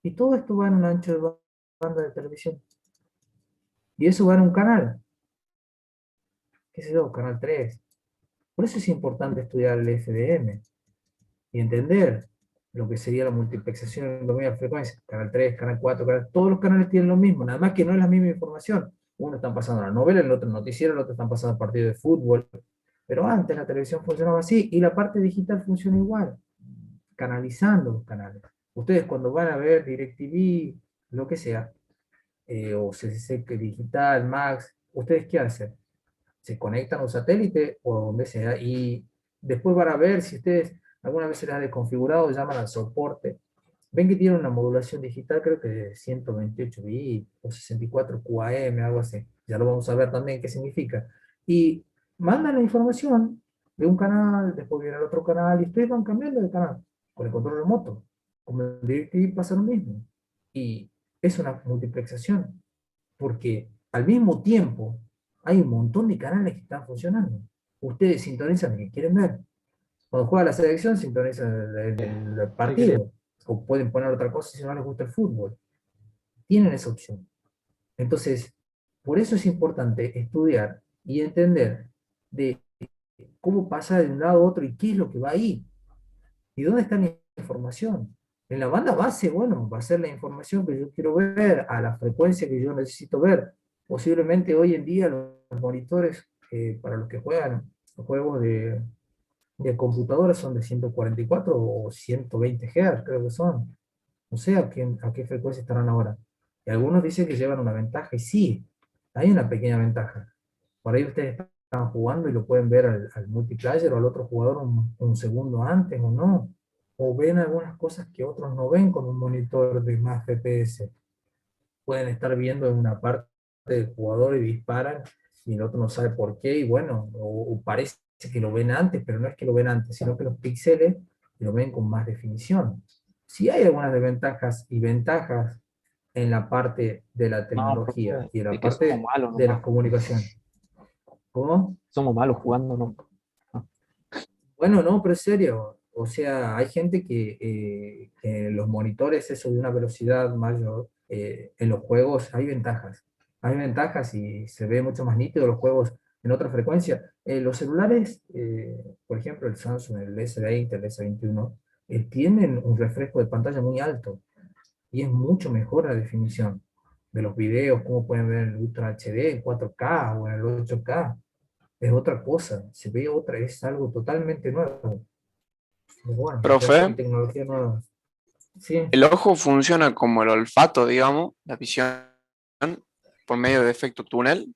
Y todo esto va en un ancho de banda de televisión. Y eso va en un canal, qué sé yo, canal 3. Por eso es importante estudiar el FDM y entender lo que sería la multiplexación en dominio de frecuencia. Canal 3, canal 4, todos los canales tienen lo mismo, nada más que no es la misma información. Uno están pasando la novela, el otro el noticiero, el otro están pasando partidos de fútbol. Pero antes la televisión funcionaba así y la parte digital funciona igual, canalizando los canales. Ustedes cuando van a ver DirecTV, lo que sea, o CCC Digital, Max, ¿ustedes qué hacen? Se conectan a un satélite o donde sea y después van a ver si ustedes alguna vez se les ha desconfigurado, llaman al soporte. Ven que tiene una modulación digital, creo que de 128 bits o 64 QAM, algo así. Ya lo vamos a ver también qué significa. Y mandan la información de un canal, después viene el otro canal y ustedes van cambiando de canal con el control remoto. Como en DirecTV pasa lo mismo. Y es una multiplexación porque al mismo tiempo hay un montón de canales que están funcionando. Ustedes sintonizan lo que quieren ver. Cuando juega la selección, sintonizan el partido. O pueden poner otra cosa si no les gusta el fútbol. Tienen esa opción. Entonces, por eso es importante estudiar y entender de cómo pasa de un lado a otro y qué es lo que va ahí. ¿Y dónde está la información? En la banda base, bueno, va a ser la información que yo quiero ver, a la frecuencia que yo necesito ver. Posiblemente hoy en día los monitores para los que juegan los juegos de computadora son de 144 o 120 Hz, creo que son. No sé a qué frecuencia estarán ahora. Y algunos dicen que llevan una ventaja, y sí, hay una pequeña ventaja. Por ahí ustedes están jugando y lo pueden ver al multiplayer o al otro jugador un segundo antes o no. O ven algunas cosas que otros no ven con un monitor de más FPS. Pueden estar viendo en una parte del jugador y disparan y el otro no sabe por qué. Y bueno, o parece que lo ven antes, pero no es que lo ven antes, sino que los píxeles lo ven con más definición. Sí hay algunas desventajas y ventajas en la parte de la No, tecnología profe, y en la es que somos parte malos de las nomás. comunicaciones. ¿Cómo? Somos malos jugando, ¿no? Ah, Bueno, no, pero es serio. O sea, hay gente que los monitores, eso de una velocidad mayor, en los juegos hay ventajas. Hay ventajas y se ve mucho más nítido los juegos. en otra frecuencia. Los celulares, por ejemplo, el Samsung, el S20, el S21, tienen un refresco de pantalla muy alto y es mucho mejor la definición de los videos, como pueden ver en Ultra HD, en 4K o en el 8K. Es otra cosa, se ve otra, es algo totalmente nuevo. Pero bueno, ya Profe, son tecnologías nuevas. Sí. el ojo funciona como el olfato, digamos, la visión por medio de efecto túnel,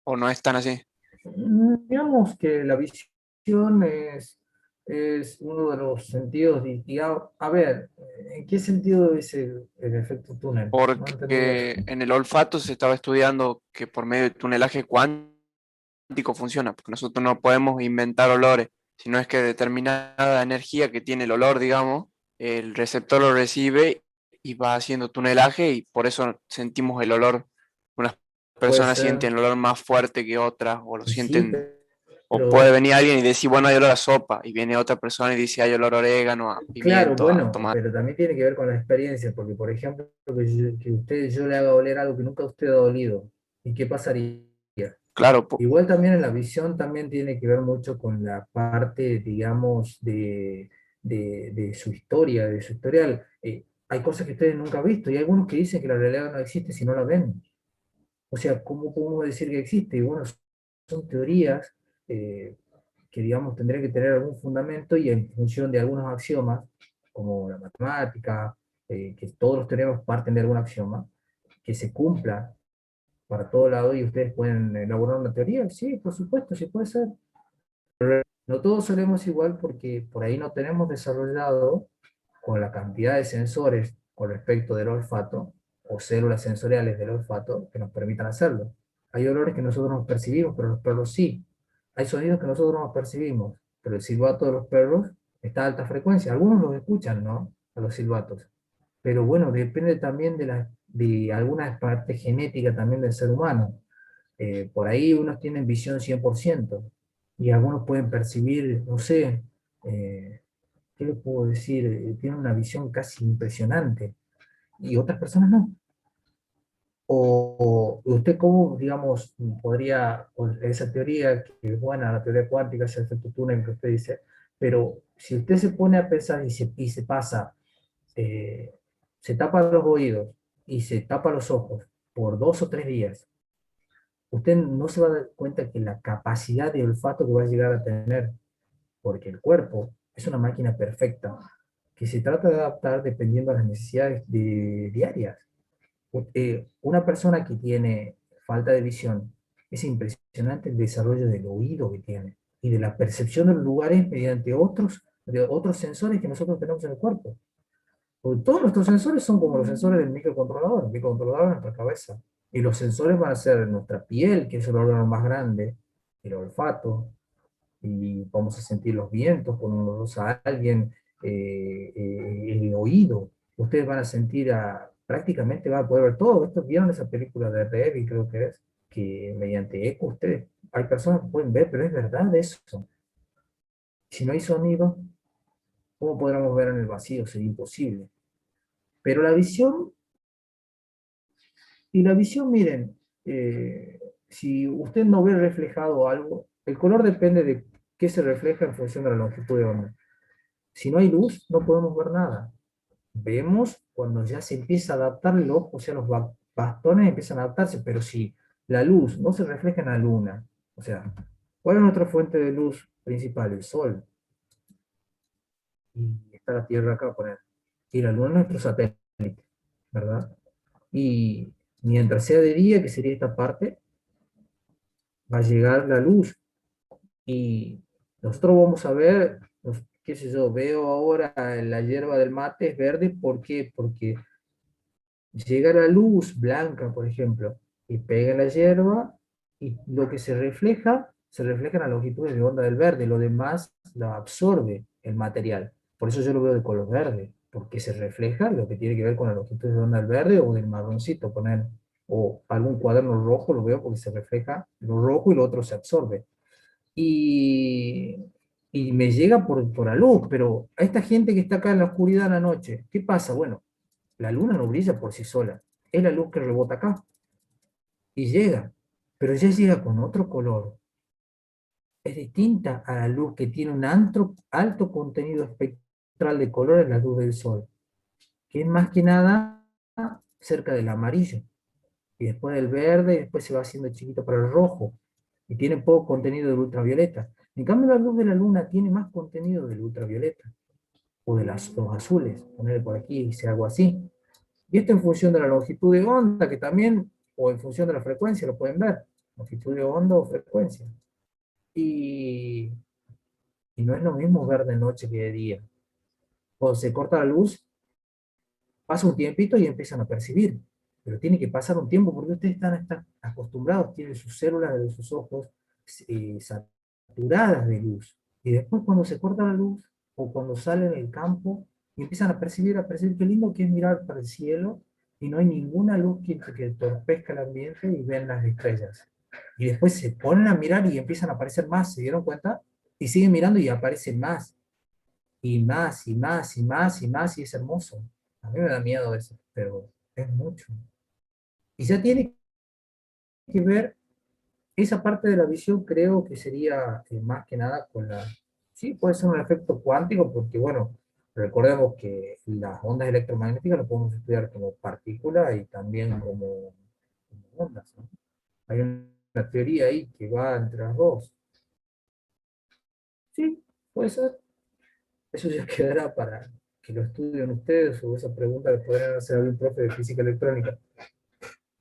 ¿o no es tan así? Digamos que la visión es uno de los sentidos, a ver, ¿en qué sentido es el efecto túnel? No entendí Porque bien. en el olfato se estaba estudiando que por medio de tunelaje cuántico funciona, porque nosotros no podemos inventar olores, sino es que determinada energía que tiene el olor, digamos, el receptor lo recibe y va haciendo tunelaje y por eso sentimos el olor. Unas Puede personas ser, sienten el olor más fuerte que otras, o lo y sí, sienten, o puede pero venir alguien y decir, bueno, hay olor a sopa, y viene otra persona y dice, hay olor a orégano, a claro, pimiento, a bueno, tomate. pero también tiene que ver con la experiencia, porque por ejemplo, yo le haga oler algo que nunca usted ha olido, ¿y qué pasaría? Claro, Igual también en la visión también tiene que ver mucho con la parte, digamos, de su historia, de su historial. Hay cosas que ustedes nunca han visto y hay algunos que dicen que la realidad no existe si no la ven. O sea, ¿cómo podemos decir que existe? Y bueno, son teorías eh, que, digamos, tendrían que tener algún fundamento y en función de algunos axiomas, como la matemática, que todos los teoremas parten de algún axioma, que se cumpla para todo lado y ustedes pueden elaborar una teoría. Sí, por supuesto, sí puede ser. No todos seremos igual porque por ahí no tenemos desarrollado con la cantidad de sensores con respecto del olfato o células sensoriales del olfato que nos permitan hacerlo. Hay olores que nosotros no percibimos, pero los perros sí. Hay sonidos que nosotros no percibimos, pero el silbato de los perros está a alta frecuencia. Algunos los escuchan, ¿no? A los silbatos. Pero bueno, depende también de alguna parte genética también del ser humano. Por ahí unos tienen visión 100% y algunos pueden percibir, no sé, ¿qué les puedo decir? Tienen una visión casi impresionante y otras personas no. O usted cómo, digamos, podría, con esa teoría que es buena, la teoría cuántica, ese efecto túnel que usted dice, pero si usted se pone a pensar y se pasa, eh, se tapa los oídos y se tapa los ojos por 2 o 3 días, usted no se va a dar cuenta que la capacidad de olfato que va a llegar a tener, porque el cuerpo es una máquina perfecta, que se trata de adaptar dependiendo de las necesidades diarias. Una persona que tiene falta de visión, es impresionante el desarrollo del oído que tiene y de la percepción de los lugares mediante de otros sensores que nosotros tenemos en el cuerpo. Porque todos nuestros sensores son como los sensores del microcontrolador. El microcontrolador es nuestra cabeza. Y los sensores van a ser nuestra piel, que es el órgano más grande, el olfato, y vamos a sentir los vientos cuando nos roza a alguien, el oído. Ustedes van a sentir, prácticamente van a poder ver todo. Esto, ¿vieron esa película de Revy, creo que es? Que mediante eco ustedes, hay personas que pueden ver, pero es verdad eso. Si no hay sonido, ¿cómo podremos ver en el vacío? Sería imposible. Pero la visión, miren, si usted no ve reflejado algo, el color depende de qué se refleja en función de la longitud de onda. Si no hay luz, no podemos ver nada. Vemos cuando ya se empieza a adaptar el ojo, o sea, los bastones empiezan a adaptarse, pero si la luz no se refleja en la luna, o sea, ¿cuál es nuestra fuente de luz principal? El sol. Y está la Tierra acá, poner. Y la luna es nuestro satélite, ¿verdad? Y mientras sea de día, que sería esta parte, va a llegar la luz y nosotros vamos a ver, qué sé yo, veo ahora la hierba del mate es verde, ¿por qué? Porque llega la luz blanca, por ejemplo, y pega en la hierba y lo que se refleja en la longitud de onda del verde, lo demás lo absorbe el material. Por eso yo lo veo de color verde, porque se refleja lo que tiene que ver con la longitud de onda del verde o del marroncito, poner, o algún cuaderno rojo lo veo porque se refleja lo rojo y lo otro se absorbe y, y me llega por la luz, pero a esta gente que está acá en la oscuridad en la noche, ¿qué pasa? Bueno, la luna no brilla por sí sola, es la luz que rebota acá y llega. pero ya llega con otro color. Es distinta a la luz que tiene un alto contenido espectral de color en la luz del sol, que es más que nada cerca del amarillo, y después del verde, y después se va haciendo chiquito para el rojo, y tiene poco contenido del ultravioleta. En cambio, la luz de la luna tiene más contenido del ultravioleta, o de los azules, ponerle por aquí, dice algo así. Y esto en función de la longitud de onda, que también, o en función de la frecuencia, lo pueden ver, longitud de onda o frecuencia. Y, y no es lo mismo ver de noche que de día. Cuando se corta la luz, pasa un tiempito y empiezan a percibir. Pero tiene que pasar un tiempo porque ustedes están acostumbrados, tienen sus células de sus ojos saturadas de luz. Y después cuando se corta la luz, o cuando salen del campo, y empiezan a percibir qué lindo que es mirar para el cielo, y no hay ninguna luz que entorpezca el ambiente y ven las estrellas. Y después se ponen a mirar y empiezan a aparecer más, ¿se dieron cuenta? Y siguen mirando y aparecen más y más, y más, y más, y más, y es hermoso. A mí me da miedo eso, pero es mucho. Y ya tiene que ver, esa parte de la visión creo que sería más que nada con la... Sí, puede ser un efecto cuántico, porque bueno, recordemos que las ondas electromagnéticas las podemos estudiar como partículas y también como ondas, ¿no? Hay una teoría ahí que va entre las dos. Sí, puede ser. Eso ya quedará para que lo estudien ustedes, o esa pregunta le podrían hacer a algún profe de física electrónica.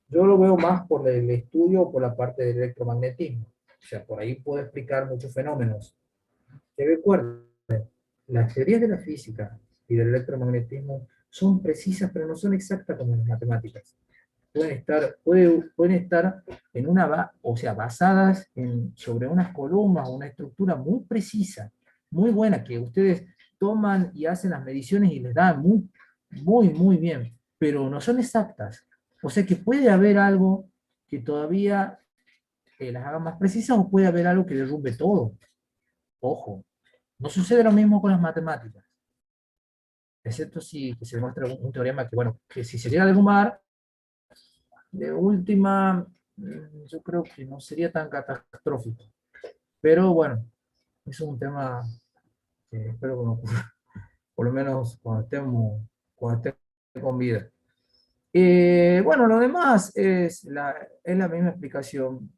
Yo lo veo más por el estudio o por la parte del electromagnetismo. O sea, por ahí puedo explicar muchos fenómenos. Que recuerden, las teorías de la física y del electromagnetismo son precisas, pero no son exactas como las matemáticas. Pueden estar en o sea, basadas sobre unas columnas, una estructura muy precisa, muy buena, que ustedes toman y hacen las mediciones y les dan muy bien, pero no son exactas. O sea que puede haber algo que todavía las haga más precisas, o puede haber algo que derrumbe todo. Ojo, no sucede lo mismo con las matemáticas, excepto si que se demuestra un teorema que, bueno, que si se llega a derrumbar, de última, yo creo que no sería tan catastrófico. Pero bueno, es un tema que espero que no ocurra, por lo menos cuando estemos con vida. Bueno, lo demás es la misma explicación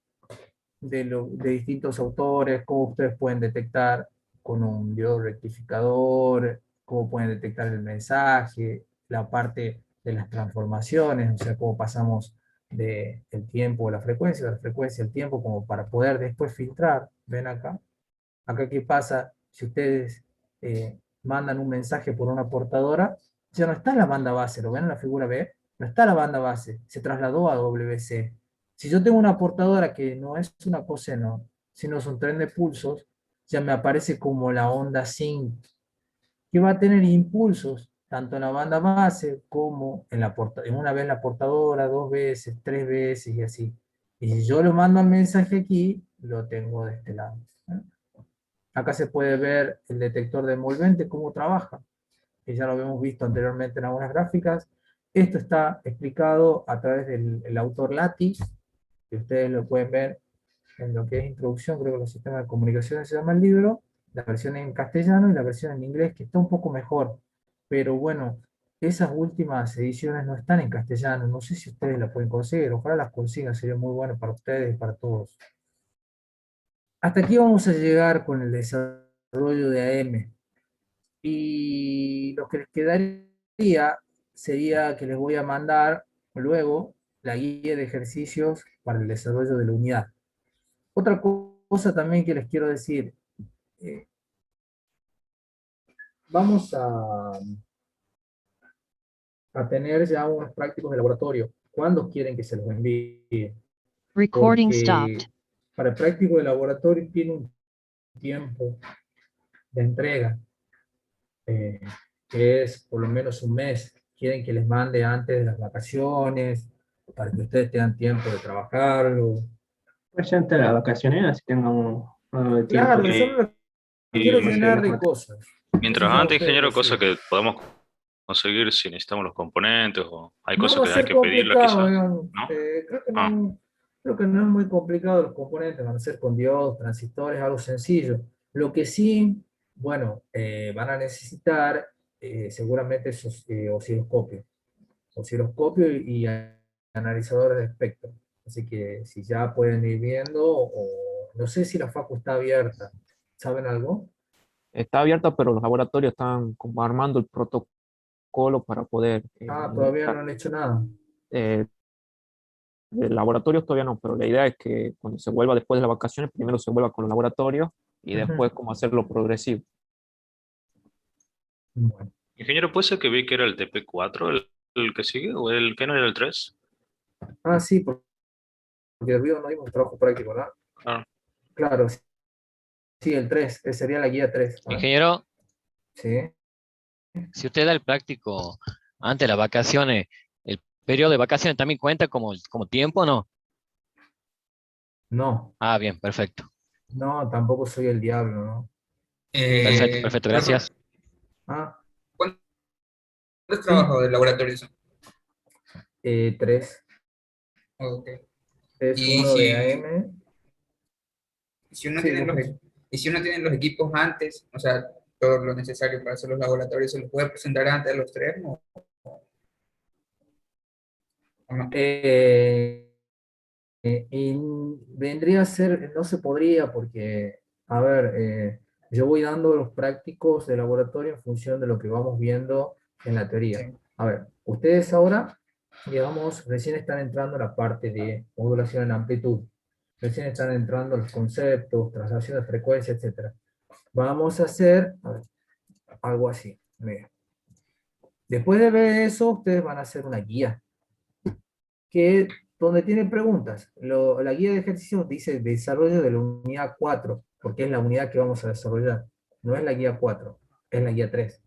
de distintos autores, cómo ustedes pueden detectar con un diodo rectificador, cómo pueden detectar el mensaje, la parte de las transformaciones, o sea, cómo pasamos del tiempo a la frecuencia, de la frecuencia al tiempo, como para poder después filtrar. ¿Ven acá? Acá qué pasa si ustedes mandan un mensaje por una portadora, ya no está en la banda base, ¿lo ven en la figura B? No está la banda base, se trasladó a WC. Si yo tengo una portadora que no es una coseno, sino es un tren de pulsos, ya me aparece como la onda sync, que va a tener impulsos tanto en la banda base como en una vez la portadora, dos veces, tres veces y así. Y si yo lo mando al mensaje aquí, lo tengo de este lado. Acá se puede ver el detector de envolvente, cómo trabaja, que ya lo habíamos visto anteriormente en algunas gráficas. Esto está explicado a través del autor Lattice, que ustedes lo pueden ver en lo que es introducción, creo que los sistemas de comunicación se llama el libro, la versión en castellano y la versión en inglés, que está un poco mejor. Pero bueno, esas últimas ediciones no están en castellano, no sé si ustedes las pueden conseguir, ojalá las consigan, sería muy bueno para ustedes y para todos. Hasta aquí vamos a llegar con el desarrollo de AM. Y lo que les quedaría sería que les voy a mandar luego la guía de ejercicios para el desarrollo de la unidad. Otra cosa también que les quiero decir, eh, vamos a tener ya unos prácticos de laboratorio. ¿Cuándo quieren que se los envíe? Recording Porque stopped. para el práctico de laboratorio tiene un tiempo de entrega, eh, que es por lo menos un mes. Quieren que les mande antes de las vacaciones, para que ustedes tengan tiempo de trabajarlo. Pues ya entre las vacaciones, así tengamos algo de tiempo. Claro, yo no Y quiero no sé, llenar los de mat- cosas. mientras Eso ya antes, ustedes ingeniero, cosas deciden. que podemos conseguir si necesitamos los componentes o hay No cosas va a que hay ser que pedirlas complicado, quizás, digamos. ¿no? Creo que Ah, no Creo que no es muy complicado los componentes, van a ser con diodos, transistores, algo sencillo. Lo que sí, bueno, van a necesitar seguramente esos osciloscopio y analizadores de espectro. Así que si ya pueden ir viendo, o no sé si la facu está abierta, ¿saben algo? Está abierta, pero los laboratorios están como armando el protocolo para poder Ah, todavía no ingresar. han hecho nada. Eh, de laboratorios todavía no, pero la idea es que cuando se vuelva después de las vacaciones, primero se vuelva con los laboratorios y Ujú. después como hacerlo progresivo. Bueno. Ingeniero, ¿puede ser que vi que era el TP4 el que sigue o el que no era el 3? Ah, sí, porque el Río no dimos trabajo práctico, ¿verdad? Ah, Claro, sí, sí, el 3 sería la guía 3. ¿Ah? Ingeniero, Sí, si usted da el práctico antes de las vacaciones, ¿el periodo de vacaciones también cuenta como tiempo o no? no, Ah, bien, perfecto. no, tampoco soy el diablo, ¿no? Perfecto, perfecto, Profe, gracias. Ah, ¿cuántos sí, trabajos de laboratorio son? 3 Ok. es Y uno de si, AM. si uno Sí, tiene lo escucho. y si uno tiene los equipos antes, o sea, todo lo necesario para hacer los laboratorios, ¿se los puede presentar antes de los tres o no? Y vendría a ser, no se podría porque, a ver, yo voy dando los prácticos de laboratorio en función de lo que vamos viendo en la Sí. teoría. A ver, ustedes ahora, digamos, recién están entrando a la parte de modulación en amplitud, recién están entrando los conceptos, traslación de frecuencia, etcétera. Vamos a hacer, a ver, algo así. Mira. Después de ver eso, ustedes van a hacer una guía que donde tiene preguntas. La guía de ejercicios dice desarrollo de la unidad 4 porque es la unidad que vamos a desarrollar. No es la guía 4 es la guía 3.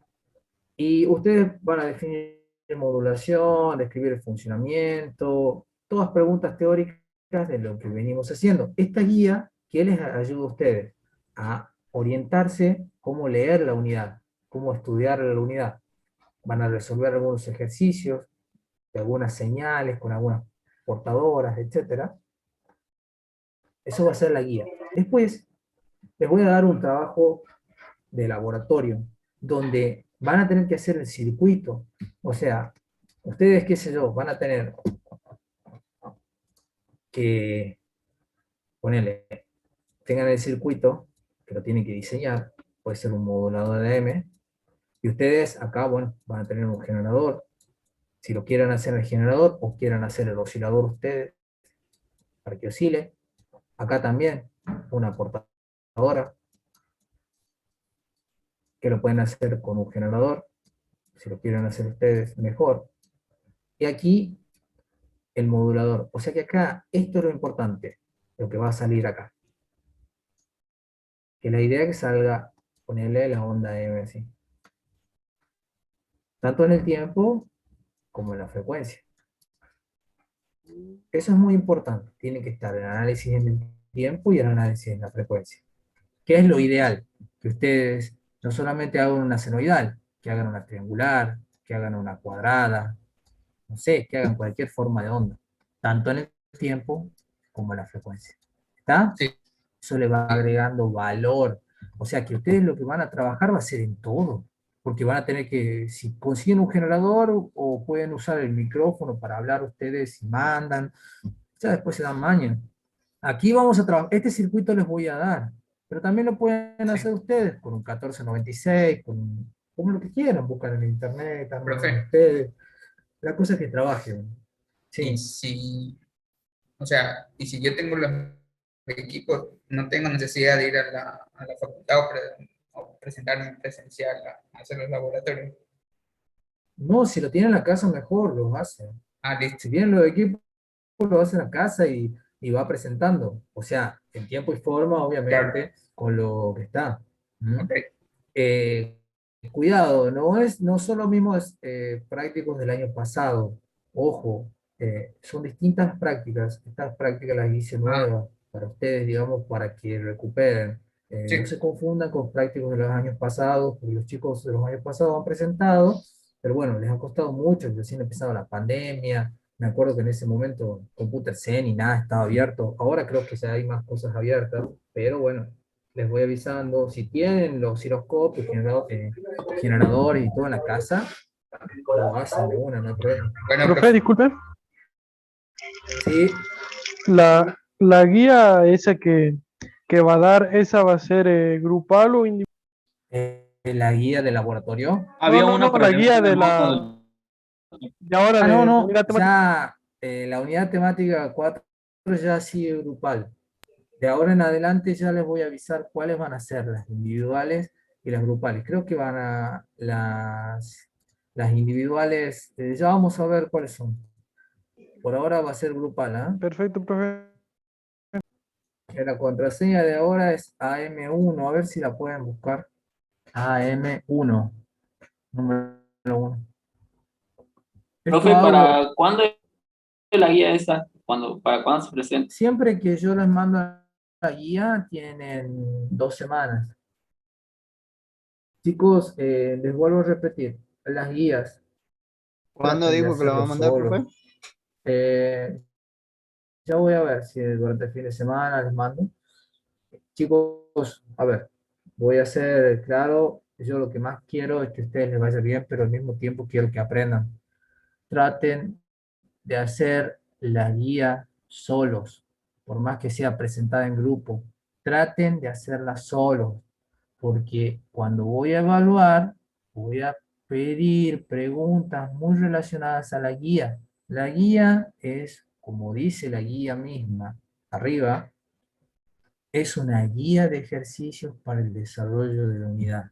Y ustedes van a definir modulación, describir el funcionamiento, todas preguntas teóricas de lo que venimos haciendo. Esta guía, ¿qué les ayuda a ustedes? A orientarse cómo leer la unidad, cómo estudiar la unidad. Van a resolver algunos ejercicios, de algunas señales, con algunas portadoras, etcétera. Eso va a ser la guía. Después, les voy a dar un trabajo de laboratorio, donde van a tener que hacer el circuito. O sea, ustedes, qué sé yo, van a tener que ponerle, tengan el circuito, que lo tienen que diseñar, puede ser un modulador de M, y ustedes acá, bueno, van a tener un generador. Si lo quieran hacer el generador o quieran hacer el oscilador ustedes, para que oscile. Acá también, una portadora, que lo pueden hacer con un generador, si lo quieren hacer ustedes mejor. Y aquí el modulador. O sea que acá, esto es lo importante, lo que va a salir acá. Que la idea es que salga, ponerle la onda M así. Tanto en el tiempo como en la frecuencia. Eso es muy importante. Tiene que estar el análisis en el tiempo y el análisis en la frecuencia. ¿Qué es lo ideal? Que ustedes no solamente hagan una senoidal, que hagan una triangular, que hagan una cuadrada, no sé, que hagan cualquier forma de onda, tanto en el tiempo como en la frecuencia. ¿Está? Sí. Eso le va agregando valor. O sea que ustedes lo que van a trabajar va a ser en todo, porque van a tener que, si consiguen un generador o pueden usar el micrófono para hablar ustedes y mandan, ya después se dan maña. Aquí vamos a trabajar, este circuito les voy a dar, pero también lo pueden Sí. hacer ustedes con un 1496, con lo que quieran, buscan en internet, arman Profe, ustedes. La cosa es que trabajen. y Sí. si, o sea, y si yo tengo los equipos, no tengo necesidad de ir a la facultad o presentarme en presencial a hacer los laboratorios. No, si lo tienen en la casa, mejor los hacen. Ah, listo. Si tienen los equipos, lo hacen en la casa y va presentando. O sea, en tiempo y forma, Claro. obviamente, con lo que está. ¿Mm? Ok. Eh, Cuidado, no son los mismos prácticos del año pasado. Ojo, son distintas prácticas. Estas prácticas las hice Ah, nuevas para ustedes, digamos, para que recuperen. No sí. se confundan con prácticos de los años pasados, porque los chicos de los años pasados han presentado, pero bueno, les ha costado mucho, recién ha empezado la pandemia, Me acuerdo que en ese momento Computer Zen y nada estaba abierto. Ahora creo que ya hay más cosas abiertas, pero bueno, les voy avisando. Si tienen los giroscopios, generadores y todo en la casa, lo hacen de una, no hay problema. Bueno, Profe, disculpe, Sí, la guía esa que va a dar, ¿esa va a ser grupal o individual? la guía de laboratorio. Había una para La el guía de remoto. de ahora Ah, de no, la no, unidad temática. ya la unidad temática 4 ya sigue grupal. De ahora en adelante ya les voy a avisar cuáles van a ser las individuales y las grupales. Creo que van a las individuales, ya vamos a ver cuáles son. Por ahora va a ser grupal, ¿ah? Perfecto, profe. La contraseña de ahora es AM1, a ver si la pueden buscar. AM1, número 1. Esto Profe, hago ¿para cuándo es la guía esa? ¿Para cuándo se presenta? siempre que yo les mando la guía, tienen 2 semanas. Chicos, les vuelvo a repetir, las guías ¿Cuándo traten de dijo que lo va a hacerlo mandar, profe? solo. Ya voy a ver si durante el fin de semana les mando. Chicos, a ver, voy a ser claro, yo lo que más quiero es que a ustedes les vaya bien, pero al mismo tiempo quiero que aprendan. Traten de hacer la guía solos, por más que sea presentada en grupo. Traten de hacerla solos, porque cuando voy a evaluar, voy a pedir preguntas muy relacionadas a la guía. La guía es, como dice la guía misma, arriba, es una guía de ejercicios para el desarrollo de la unidad,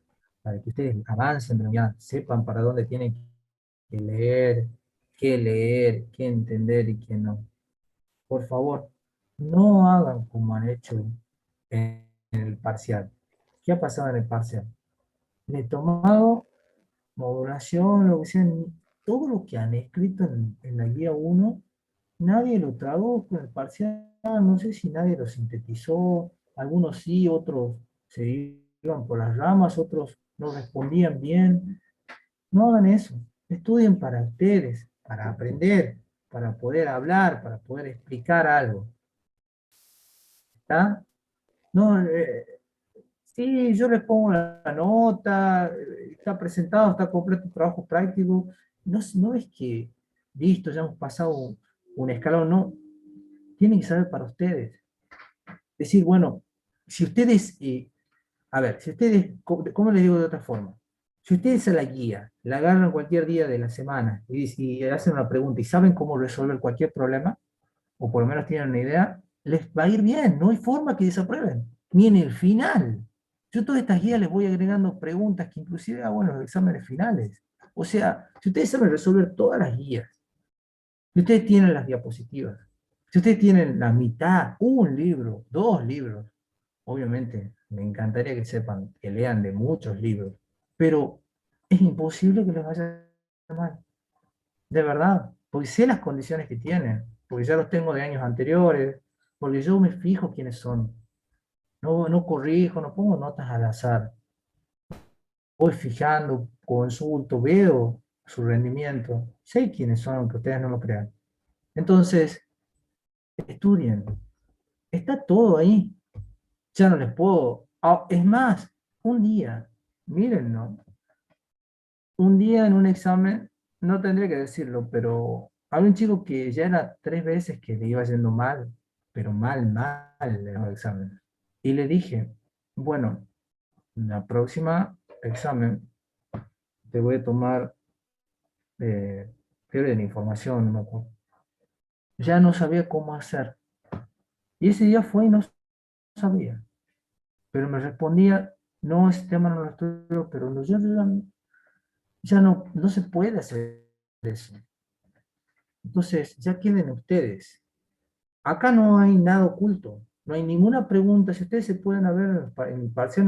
para que ustedes avancen de la unidad, sepan para dónde tienen que leer, qué entender y qué no. Por favor, no hagan como han hecho en el parcial. ¿Qué ha pasado en el parcial? Le he tomado modulación, lo que sea, todo lo que han escrito en la guía 1, nadie lo tradujo en el parcial, no sé si nadie lo sintetizó, algunos sí, otros se iban por las ramas, otros no respondían bien. No hagan eso, estudien para ustedes, para aprender, para poder hablar, para poder explicar algo. ¿Está? No, sí, yo les pongo la nota, está presentado, está completo el trabajo práctico. No, no es que, listo, ya hemos pasado un escalón, no. Tienen que saber para ustedes. Decir, bueno, si ustedes, a ver, si ustedes, ¿cómo les digo de otra forma? Si ustedes a la guía, la agarran cualquier día de la semana y hacen una pregunta y saben cómo resolver cualquier problema, o por lo menos tienen una idea, les va a ir bien, no hay forma que desaprueben, ni en el final. Yo todas estas guías les voy agregando preguntas que inclusive hago en los exámenes finales. O sea, si ustedes saben resolver todas las guías, si ustedes tienen las diapositivas, si ustedes tienen la mitad, un libro, 2 libros, obviamente me encantaría que sepan, que lean de muchos libros, pero es imposible que les vaya mal, de verdad, porque sé las condiciones que tienen, porque ya los tengo de años anteriores, porque yo me fijo quiénes son. No, no corrijo, no pongo notas al azar. Voy fijando, consulto, veo su rendimiento. Sé quiénes son, aunque ustedes no lo crean. Entonces, estudien. Está todo ahí. Ya no les puedo. Es más, un día, mírenlo. Un día en un examen, no tendría que decirlo, pero había un chico que ya era 3 veces que le iba yendo mal, pero mal, mal en los exámenes. Y le dije, bueno, la próxima examen te voy a tomar teoría de la información, no me acuerdo. Ya no sabía cómo hacer. Y ese día fue y no sabía. Pero me respondía, no, ese tema no lo estudio, pero no, ya no se puede hacer eso. Entonces, ya queden ustedes. Acá no hay nada oculto, no hay ninguna pregunta. Si ustedes se pueden ver en el parcial,